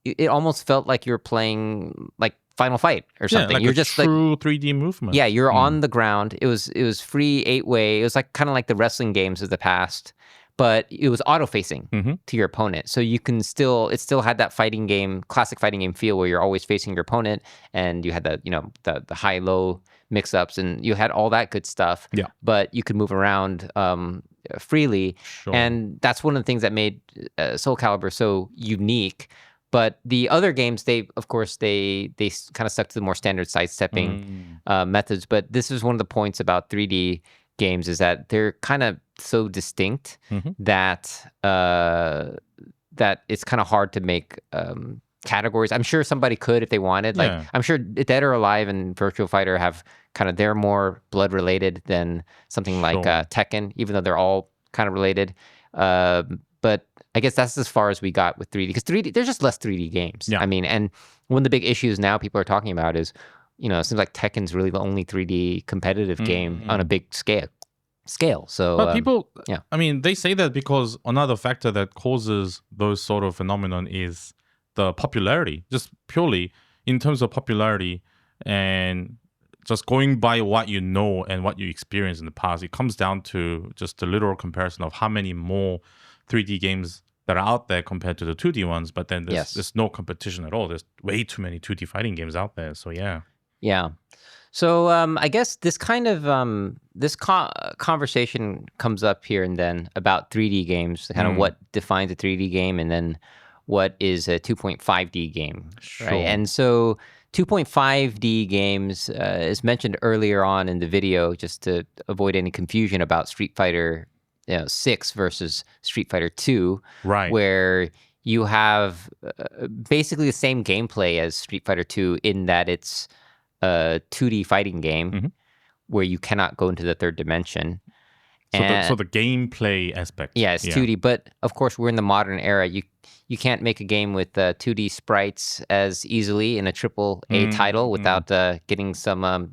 it almost felt like you were playing like Final Fight or something. Like you're just true 3D movement. Yeah, you're on the ground. It was free 8-way. It was like kind of like the wrestling games of the past, but it was auto-facing to your opponent. So you can it still had that fighting game, classic fighting game feel where you're always facing your opponent, and you had the high-low mix-ups, and you had all that good stuff. Yeah. But you could move around freely, and that's one of the things that made Soul Calibur so unique. But the other games, they kind of stuck to the more standard sidestepping methods. But this is one of the points about 3D games, is that they're kind of so distinct that it's kind of hard to make categories. I'm sure somebody could if they wanted. Like I'm sure Dead or Alive and Virtua Fighter have they're more blood related than something like Tekken, even though they're all kind of related. But I guess that's as far as we got with 3D, because 3D, there's just less 3D games. Yeah. I mean, and one of the big issues now people are talking about is, it seems like Tekken's really the only 3D competitive game on a big scale. So, but people, yeah. I mean, they say that because another factor that causes those sort of phenomenon is the popularity, just purely in terms of popularity and just going by what you know and what you experienced in the past. It comes down to just the literal comparison of how many more 3D games that are out there compared to the 2D ones. But then there's no competition at all. There's way too many 2D fighting games out there. So yeah. Yeah. So I guess this kind of conversation comes up here and then about 3D games, kind of what defines a 3D game, and then what is a 2.5D game, right? And so 2.5D games is mentioned earlier on in the video, just to avoid any confusion about Street Fighter 6 versus Street Fighter 2, right? Where you have basically the same gameplay as Street Fighter 2 in that it's a 2D fighting game where you cannot go into the third dimension. So the gameplay aspect. Yeah, it's 2D. But of course, we're in the modern era. You can't make a game with 2D sprites as easily in a triple A title without getting some of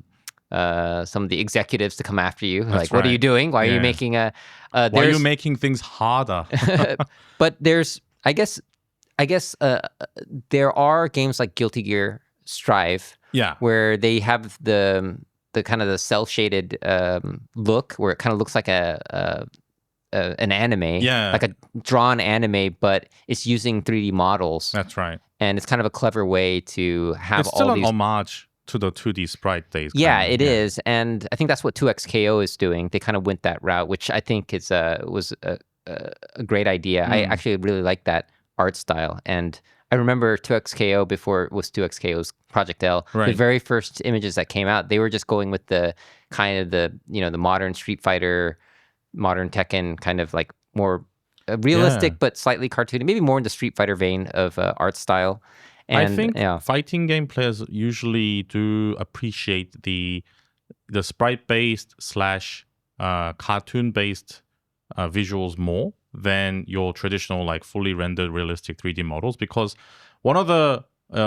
the executives to come after you. That's what are right. you doing? Why are you making a? Why are you making things harder? But there's, I guess, there are games like Guilty Gear Strive, where they have the kind of the cell shaded look, where it kind of looks like an anime, like a drawn anime, but it's using 3D models. That's right. And it's kind of a clever way to have it's still all an these homage to the 2D sprite days. Yeah, it is, and I think that's what 2XKO is doing. They kind of went that route, which I think was a great idea. I actually really like that art style, and I remember 2XKO before it was 2XKO's Project L. Right. The very first images that came out, they were just going with the kind of the modern Street Fighter, modern Tekken, kind of like more realistic but slightly cartoony, maybe more in the Street Fighter vein of art style. And, I think fighting game players usually do appreciate the sprite-based / cartoon-based visuals more than your traditional, like, fully rendered realistic 3D models, because one of the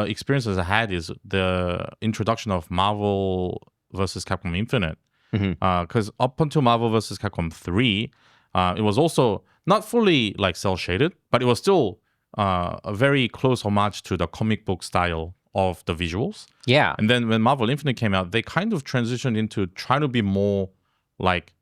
experiences I had is the introduction of Marvel vs. Capcom Infinite. Because up until Marvel vs. Capcom 3, it was also not fully like cel shaded, but it was still a very close homage to the comic book style of the visuals. Yeah. And then when Marvel Infinite came out, they kind of transitioned into trying to be more like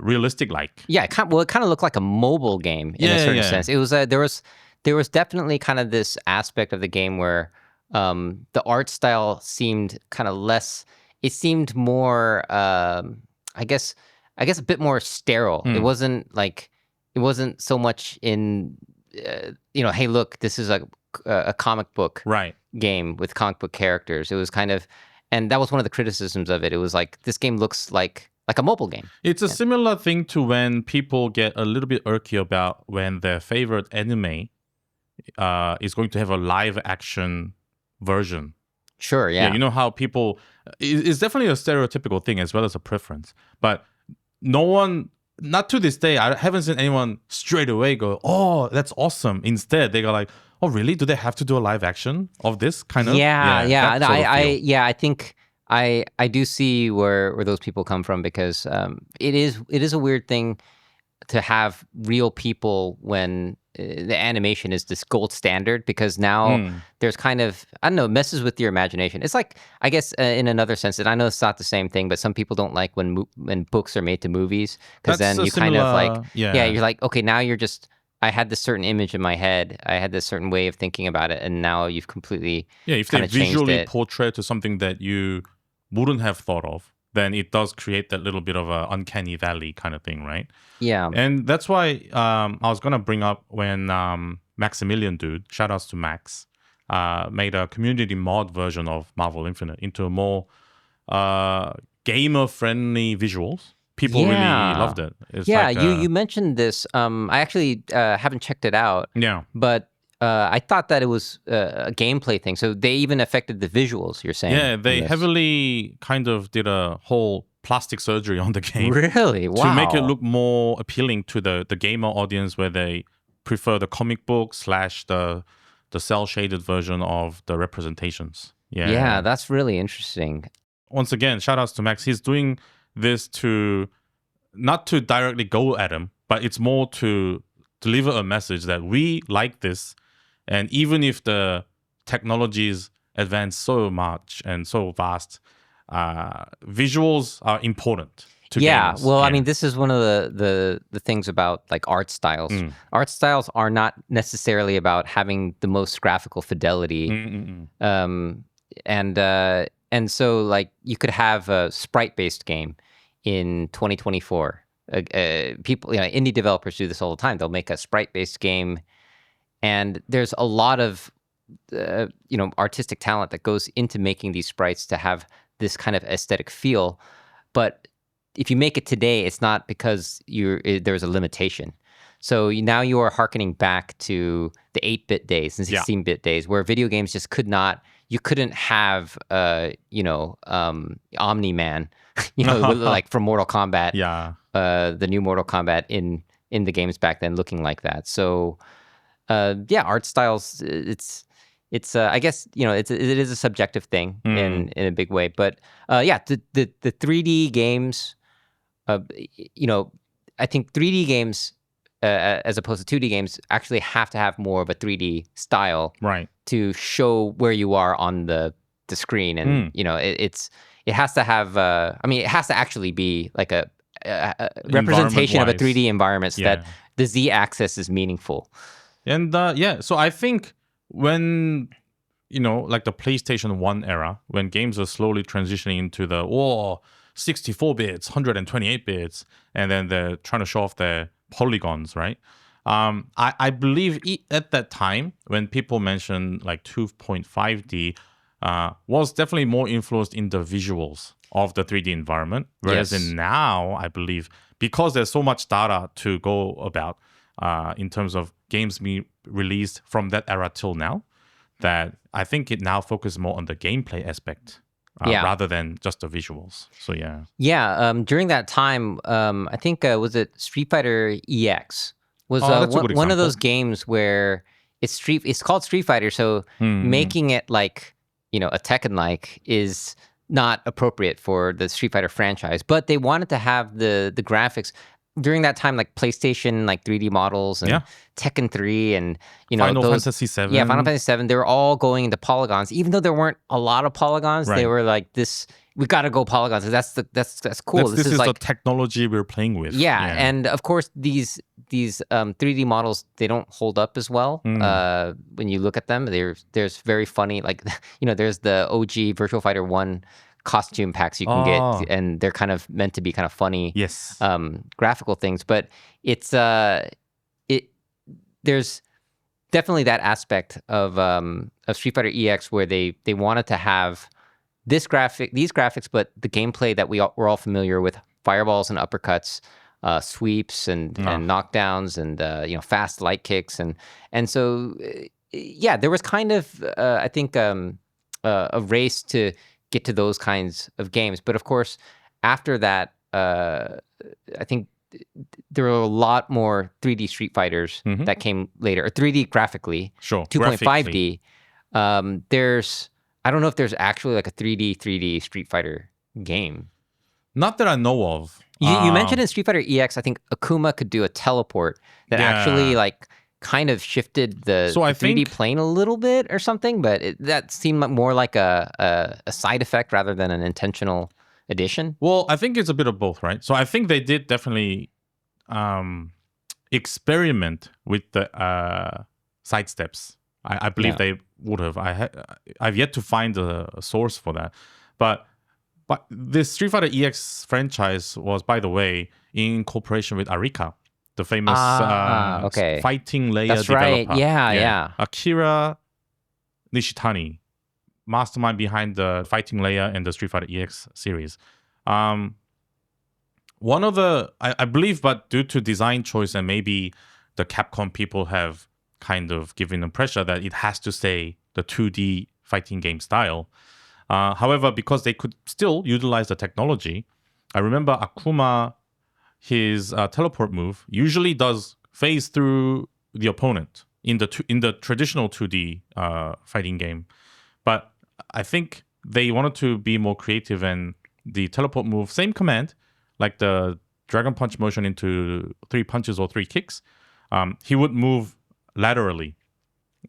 realistic like. Yeah, it kind of looked like a mobile game in a certain sense. It was there was definitely kind of this aspect of the game where the art style seemed kind of less. It seemed more, I guess a bit more sterile. It wasn't so much in, hey, look, this is a comic book game with comic book characters. It was kind of, and that was one of the criticisms of it. It was like, this game looks like a mobile game. It's a similar thing to when people get a little bit irky about when their favorite anime is going to have a live action version. Sure, yeah. You know how people... It's definitely a stereotypical thing as well as a preference. But no one... Not to this day, I haven't seen anyone straight away go, oh, that's awesome. Instead, they go like, oh, really? Do they have to do a live action of this kind of? Yeah. I think I do see where those people come from, because it is a weird thing to have real people when the animation is this gold standard, because now there's kind of, I don't know, it messes with your imagination. It's like, I guess in another sense, and I know it's not the same thing, but some people don't like when books are made to movies, because then you kind of like, you're like, okay, now you're just, I had this certain image in my head, I had this certain way of thinking about it, and now you've completely if they visually portray to something that you wouldn't have thought of, then it does create that little bit of a uncanny valley kind of thing, right? Yeah. And that's why I was going to bring up when Maximilian Dude, shout outs to Max, made a community mod version of Marvel Infinite into a more gamer-friendly visuals. People really loved it. It's you mentioned this. I actually haven't checked it out. Yeah. But I thought that it was a gameplay thing. So they even affected the visuals, you're saying? Yeah, they heavily kind of did a whole plastic surgery on the game. Really? Wow. To make it look more appealing to the gamer audience, where they prefer the comic book / the cell shaded version of the representations. Yeah, that's really interesting. Once again, shout outs to Max. He's doing this to not to directly go at him, but it's more to deliver a message that we like this, and even if the technologies advance so much and so vast, visuals are important to gamers. Well, I mean, this is one of the things about like art styles. Art styles are not necessarily about having the most graphical fidelity. And so like you could have a sprite-based game in 2024. People, indie developers do this all the time. They'll make a sprite-based game, and there's a lot of artistic talent that goes into making these sprites to have this kind of aesthetic feel. But if you make it today, it's not because there's a limitation. So now you are hearkening back to the 8-bit days and 16-bit days, where video games just you couldn't have Omni-Man, like from Mortal Kombat, the new Mortal Kombat in the games back then looking like that. So art styles, it's I guess it is a subjective thing in a big way. But the 3D games, I think 3D games as opposed to 2D games actually have to have more of a 3D style, right, to show where you are on the screen. And it has to have it has to actually be like a representation of a 3D environment so that the Z-axis is meaningful. And so I think when like the PlayStation 1 era, when games are slowly transitioning into the 64 bits, 128 bits, and then they're trying to show off their polygons, right? I believe at that time, when people mention like 2.5D, was definitely more influenced in the visuals of the 3D environment. Whereas in now, I believe, because there's so much data to go about in terms of games being released from that era till now, that I think it now focuses more on the gameplay aspect rather than just the visuals. So during that time, I think was it Street Fighter EX was one of those games where it's called Street Fighter, so making it like a Tekken like is not appropriate for the Street Fighter franchise, but they wanted to have the graphics during that time, like PlayStation, like 3D models and Tekken 3 and Final Fantasy 7. Yeah, Final Fantasy 7. They were all going into polygons, even though there weren't a lot of polygons. Right. They were like, this, we got to go polygons. That's cool. This is like the technology we're playing with. Yeah, and of course these 3D models, they don't hold up as well when you look at them. There's very funny, like there's the OG Virtual Fighter 1 costume packs you can get, and they're kind of meant to be kind of funny graphical things, but it's there's definitely that aspect of Street Fighter EX where they wanted to have these graphics, but the gameplay that we're all familiar with: fireballs and uppercuts, sweeps and knockdowns, and fast light kicks, and so there was kind of I think a race to get to those kinds of games. But of course, after that, I think there were a lot more 3D Street Fighters that came later, or 3D graphically, 2.5D. I don't know if there's actually like a 3D Street Fighter game. Not that I know of. You mentioned in Street Fighter EX, I think Akuma could do a teleport that actually like kind of shifted the 3D plane a little bit or something, but that seemed more like a side effect rather than an intentional addition. Well, I think it's a bit of both, right? So I think they did definitely experiment with the side steps. I believe they would have. I've yet to find a source for that. But this Street Fighter EX franchise was, by the way, in cooperation with Arika, the famous fighting layer developer. Right. Yeah. Akira Nishitani, mastermind behind the fighting layer and the Street Fighter EX series. One of the, I believe, but due to design choice and maybe the Capcom people have kind of given them pressure that it has to stay the 2D fighting game style. However, because they could still utilize the technology, I remember Akuma, his teleport move usually does phase through the opponent in the traditional 2D fighting game. But I think they wanted to be more creative, and the teleport move, same command, like the Dragon Punch motion into 3 punches or 3 kicks, he would move laterally.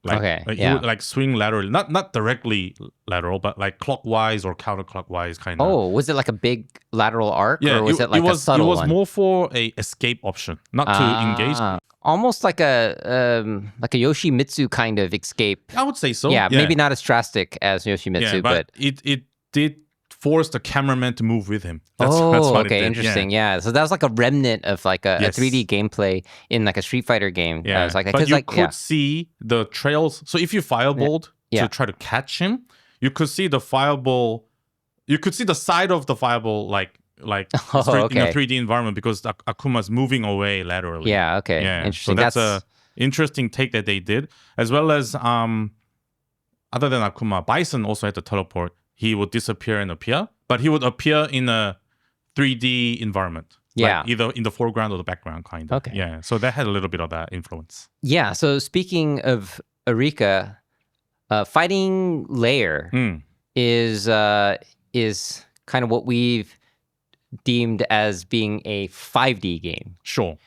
He would like swing laterally, not directly lateral, but like clockwise or counterclockwise kind of. Oh, was it like a big lateral arc, or was it like a subtle one? It was more for a escape option, not to engage. Almost like a Yoshimitsu kind of escape. I would say so. Yeah, maybe not as drastic as Yoshimitsu, but it did force the cameraman to move with him. That's what it did. Interesting. Yeah. So that was like a remnant of like a 3D gameplay in like a Street Fighter game. Yeah, but you could see the trails. So if you fireballed to try to catch him, you could see the fireball. You could see the side of the fireball in a 3D environment because Akuma's moving away laterally. Yeah. Okay. Yeah. Interesting. So that's a interesting take that they did, as well as other than Akuma, Bison also had to teleport. He would disappear and appear, but he would appear in a 3D environment. Yeah. Like either in the foreground or the background, kind of. Okay. Yeah. So that had a little bit of that influence. Yeah. So speaking of Eureka, Fighting Layer is kind of what we've deemed as being a 5D game. Sure.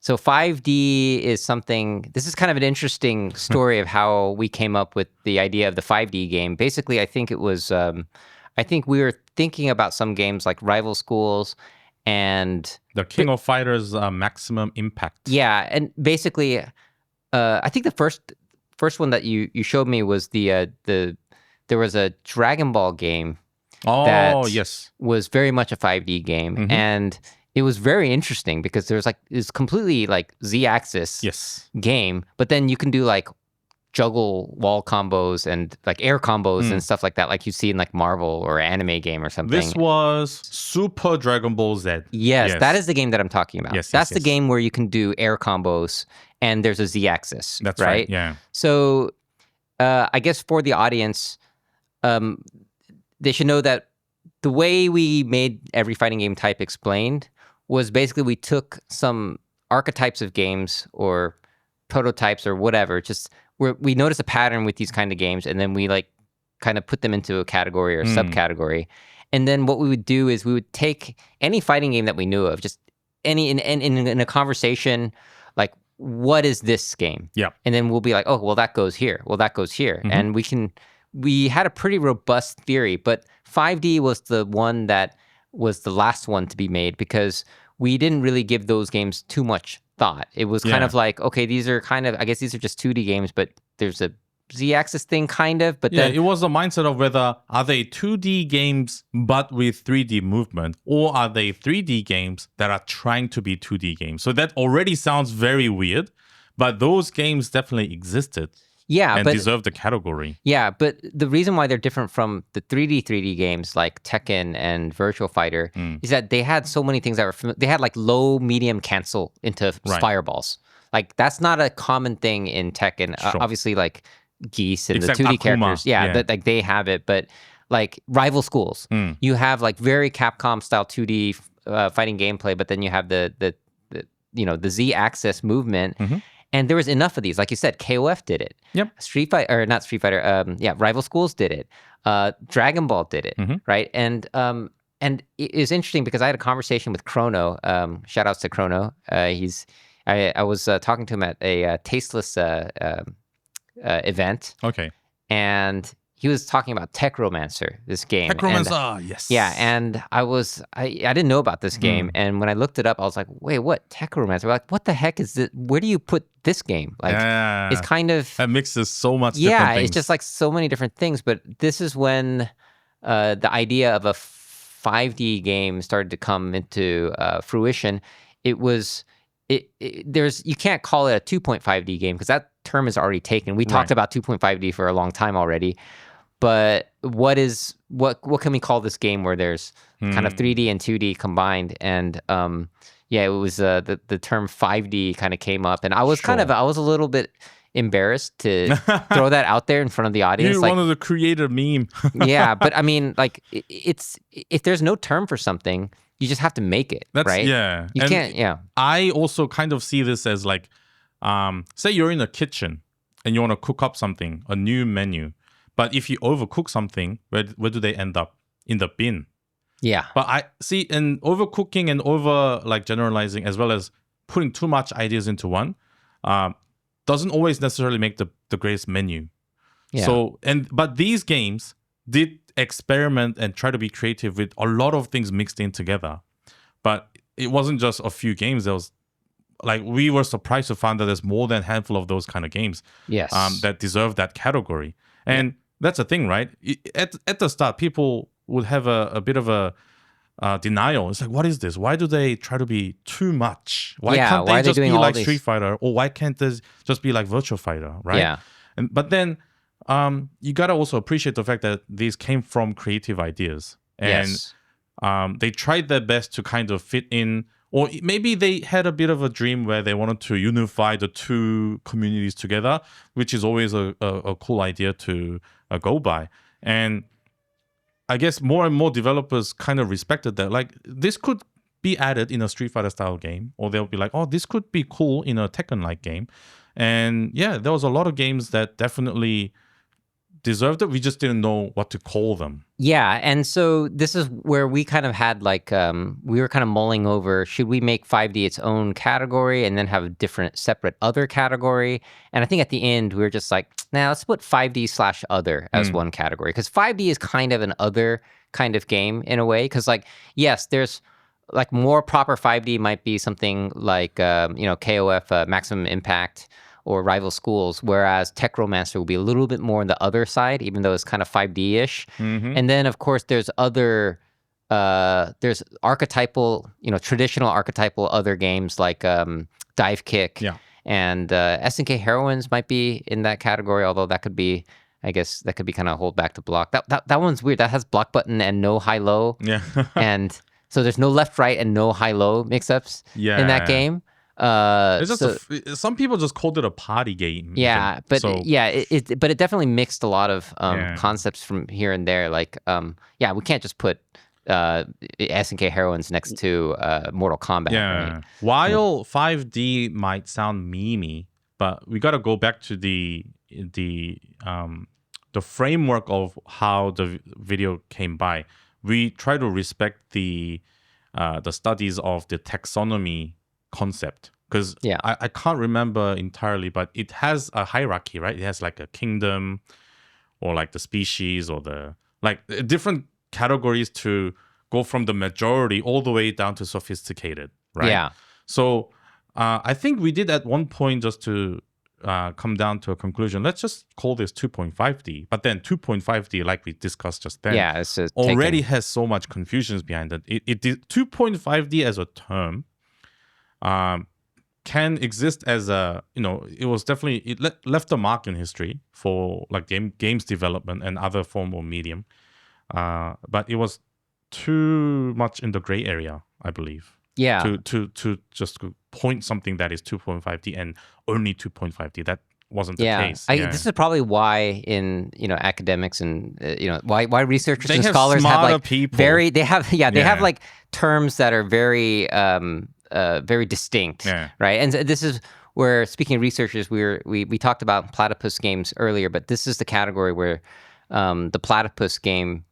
So 5D is something, this is kind of an interesting story of how we came up with the idea of the 5D game. Basically, I think it was, I think we were thinking about some games like Rival Schools and... The King of Fighters Maximum Impact. Yeah, and basically, I think the first one that you showed me was there was a Dragon Ball game that was very much a 5D game. And it was very interesting because there's like it's completely like Z-axis game, but then you can do like juggle wall combos and like air combos and stuff like that, like you see in like Marvel or anime game or something. This was Super Dragon Ball Z. Yes, that is the game that I'm talking about. That's the game where you can do air combos and there's a Z-axis. That's right. Yeah. So I guess for the audience, they should know that the way we made every fighting game type explained was basically we took some archetypes of games or prototypes or whatever, just where we noticed a pattern with these kind of games, and then we like kind of put them into a category or subcategory. And then what we would do is we would take any fighting game that we knew of, just any in a conversation, like what is this game? Yeah. And then we'll be like, oh, well that goes here. Well, that goes here. And we had a pretty robust theory, but 5D was the one that was the last one to be made because we didn't really give those games too much thought. It was kind of like, okay, these are kind of, I guess these are just 2D games, but there's a Z-axis thing kind of, but then... it was a mindset of whether are they 2D games but with 3D movement, or are they 3D games that are trying to be 2D games? So that already sounds very weird, but those games definitely existed. Yeah, and deserve the category. Yeah, but the reason why they're different from the 3D games like Tekken and Virtual Fighter is that they had so many things that were they had like low, medium, cancel into fireballs. Like that's not a common thing in Tekken. Obviously, like Geese and Except the 2D Akuma. characters, that like they have it. But like Rival Schools, you have like very Capcom style 2D fighting gameplay, but then you have the Z-axis movement. And there was enough of these. Like you said, KOF did it. Yep. Rival Schools did it. Dragon Ball did it, right? And it was interesting because I had a conversation with Chrono. Shout outs to Chrono. I was talking to him at a Tasteless event. Okay. And he was talking about Techromancer, this game. Techromancer, yes. Yeah, and I didn't know about this game, and when I looked it up, I was like, wait, what? Techromancer? Like, what the heck is this? Where do you put this game? Like, it's kind of... That mixes so much different things. It's just like so many different things, but this is when the idea of a 5D game started to come into fruition. It was... you can't call it a 2.5D game because that term is already taken. We talked about 2.5D for a long time already. But what can we call this game where there's kind of 3D and 2D combined? And it was the term 5D kind of came up, and I was I was a little bit embarrassed to throw that out there in front of the audience. You wanted to create a meme. Yeah, but I mean, like it's if there's no term for something, you just have to make it, right? Yeah. You can't, yeah. I also kind of see this as like, say you're in a kitchen and you want to cook up something, a new menu. But if you overcook something, where do they end up? In the bin. Yeah. But I see in overcooking and over like generalizing as well as putting too much ideas into one, doesn't always necessarily make the greatest menu. Yeah. So, but these games did experiment and try to be creative with a lot of things mixed in together. But it wasn't just a few games. There was like, we were surprised to find that there's more than a handful of those kind of games Yes. that deserve that category. And that's the thing, right? At the start, people would have a bit of a denial. It's like, what is this? Why do they try to be too much? Why can't they just be like Street Fighter? Or why can't this just be like Virtua Fighter, right? Yeah. But then you got to also appreciate the fact that these came from creative ideas. And they tried their best to kind of fit in, or maybe they had a bit of a dream where they wanted to unify the two communities together, which is always a cool idea to go by. And I guess more and more developers kind of respected that. Like, this could be added in a Street Fighter style game, or they'll be like, oh, this could be cool in a Tekken-like game. And yeah, there was a lot of games that definitely deserved it. We just didn't know what to call them. Yeah, and so this is where we kind of had like, we were kind of mulling over, should we make 5D its own category and then have a different separate other category? And I think at the end, we were just like, nah, let's put 5D/other as one category. Because 5D is kind of an other kind of game in a way. Because like, yes, there's like more proper 5D might be something like, KOF, Maximum Impact, or Rival Schools, whereas Techromancer will be a little bit more on the other side, even though it's kind of 5D-ish. Mm-hmm. And then, of course, there's archetypal, traditional archetypal other games like Dive Kick. Yeah. And SNK Heroines might be in that category, although that could be, I guess, that could be kind of hold back to block. That one's weird. That has block button and no high-low. Yeah. And so there's no left-right and no high-low mix-ups in that game. It's just some people just called it a party game. Yeah, but it definitely mixed a lot of concepts from here and there. Like, we can't just put SNK Heroines next to Mortal Kombat. Yeah. Right? While 5D might sound memey, but we got to go back to the framework of how the video came by. We try to respect the studies of the taxonomy concept, because I can't remember entirely, but it has a hierarchy, right? It has like a kingdom, or like the species, or the like different categories to go from the majority all the way down to sophisticated, right? Yeah. So I think we did at one point, just to come down to a conclusion, let's just call this 2.5D. But then 2.5D, like we discussed just then, it's already has so much confusions behind it. It 2.5D as a term can exist as a, it was definitely, it left a mark in history for like games development and other form of medium. But it was too much in the gray area, I believe. Yeah. To just point something that is 2.5D and only 2.5D. That wasn't the case. This is probably why in academics and why researchers and scholars have like people. They have like terms that are very very distinct, right? And this is where, speaking of researchers, we talked about platypus games earlier, but this is the category where the platypus game,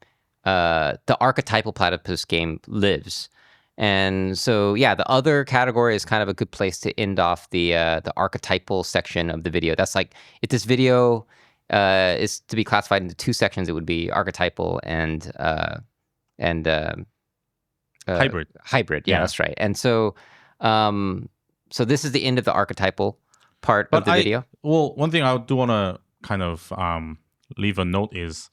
the archetypal platypus game lives. And so, the other category is kind of a good place to end off the archetypal section of the video. That's like, if this video is to be classified into two sections, it would be archetypal and hybrid. Hybrid, that's right. And so, so this is the end of the archetypal part of the video. Well, one thing I do want to kind of leave a note is,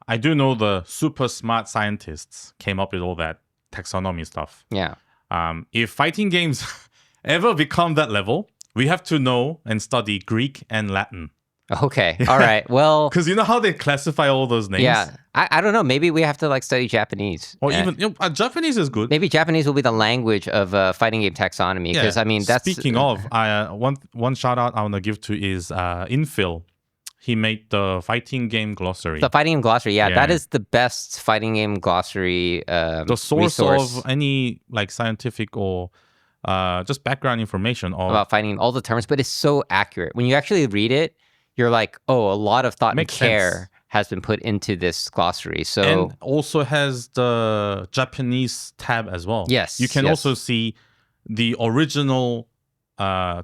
I do know the super smart scientists came up with all that taxonomy stuff. Yeah. If fighting games ever become that level, we have to know and study Greek and Latin. Okay. All right. Well, because you know how they classify all those names? Yeah. I don't know. Maybe we have to like study Japanese. Or even Japanese is good. Maybe Japanese will be the language of fighting game taxonomy. Because I mean, that's speaking of, one shout out I want to give to is Infill. he made the fighting game glossary. The fighting game glossary, yeah, Yeah. that is the best fighting game glossary The source resource of any like scientific or just background information of about fighting, all the terms, but it's so accurate. When you actually read it, you're like, oh, a lot of thought Makes and care sense. has been put into this glossary. So and also has the Japanese tab as well. Yes, You can yes. also see the original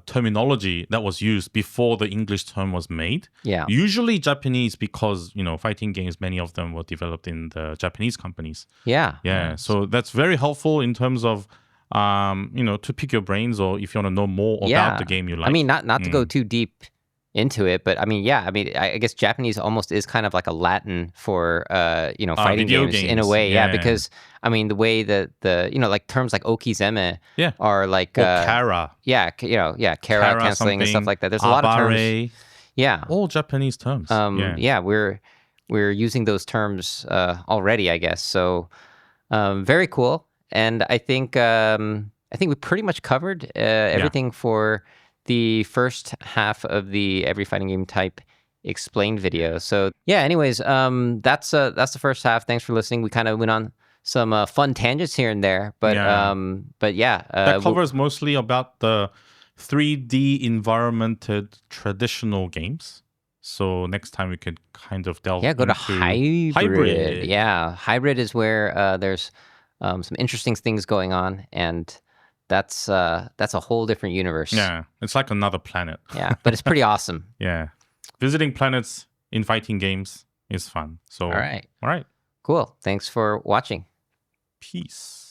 terminology that was used before the English term was made. yeah, Usually Japanese because, fighting games, many of them were developed in the Japanese companies. yeah, Yeah. So that's very helpful in terms of, to pick your brains or if you want to know more about the game you like. I mean, not to go too deep into it, but I mean, yeah, I mean, I guess Japanese almost is kind of like a Latin for fighting video games in a way, yeah. because I mean the way that the like terms like okizeme Yeah. are like Or kara. kara canceling and stuff something, like that. There's a lot of terms. abare, Yeah, all Japanese terms. We're using those terms already, I guess. So very cool, and I think we pretty much covered everything for the first half of the Every Fighting Game Type explained video. So yeah, anyways, that's the first half. Thanks for listening. We kind of went on some fun tangents here and there, but that covers mostly about the 3D environmented traditional games. So next time we could kind of delve go to into hybrid. Yeah, hybrid is where there's some interesting things going on, and that's a whole different universe. Yeah, it's like another planet. Yeah, but it's pretty awesome. Yeah, visiting planets in fighting games is fun. So all right, all right, cool. Thanks for watching. peace.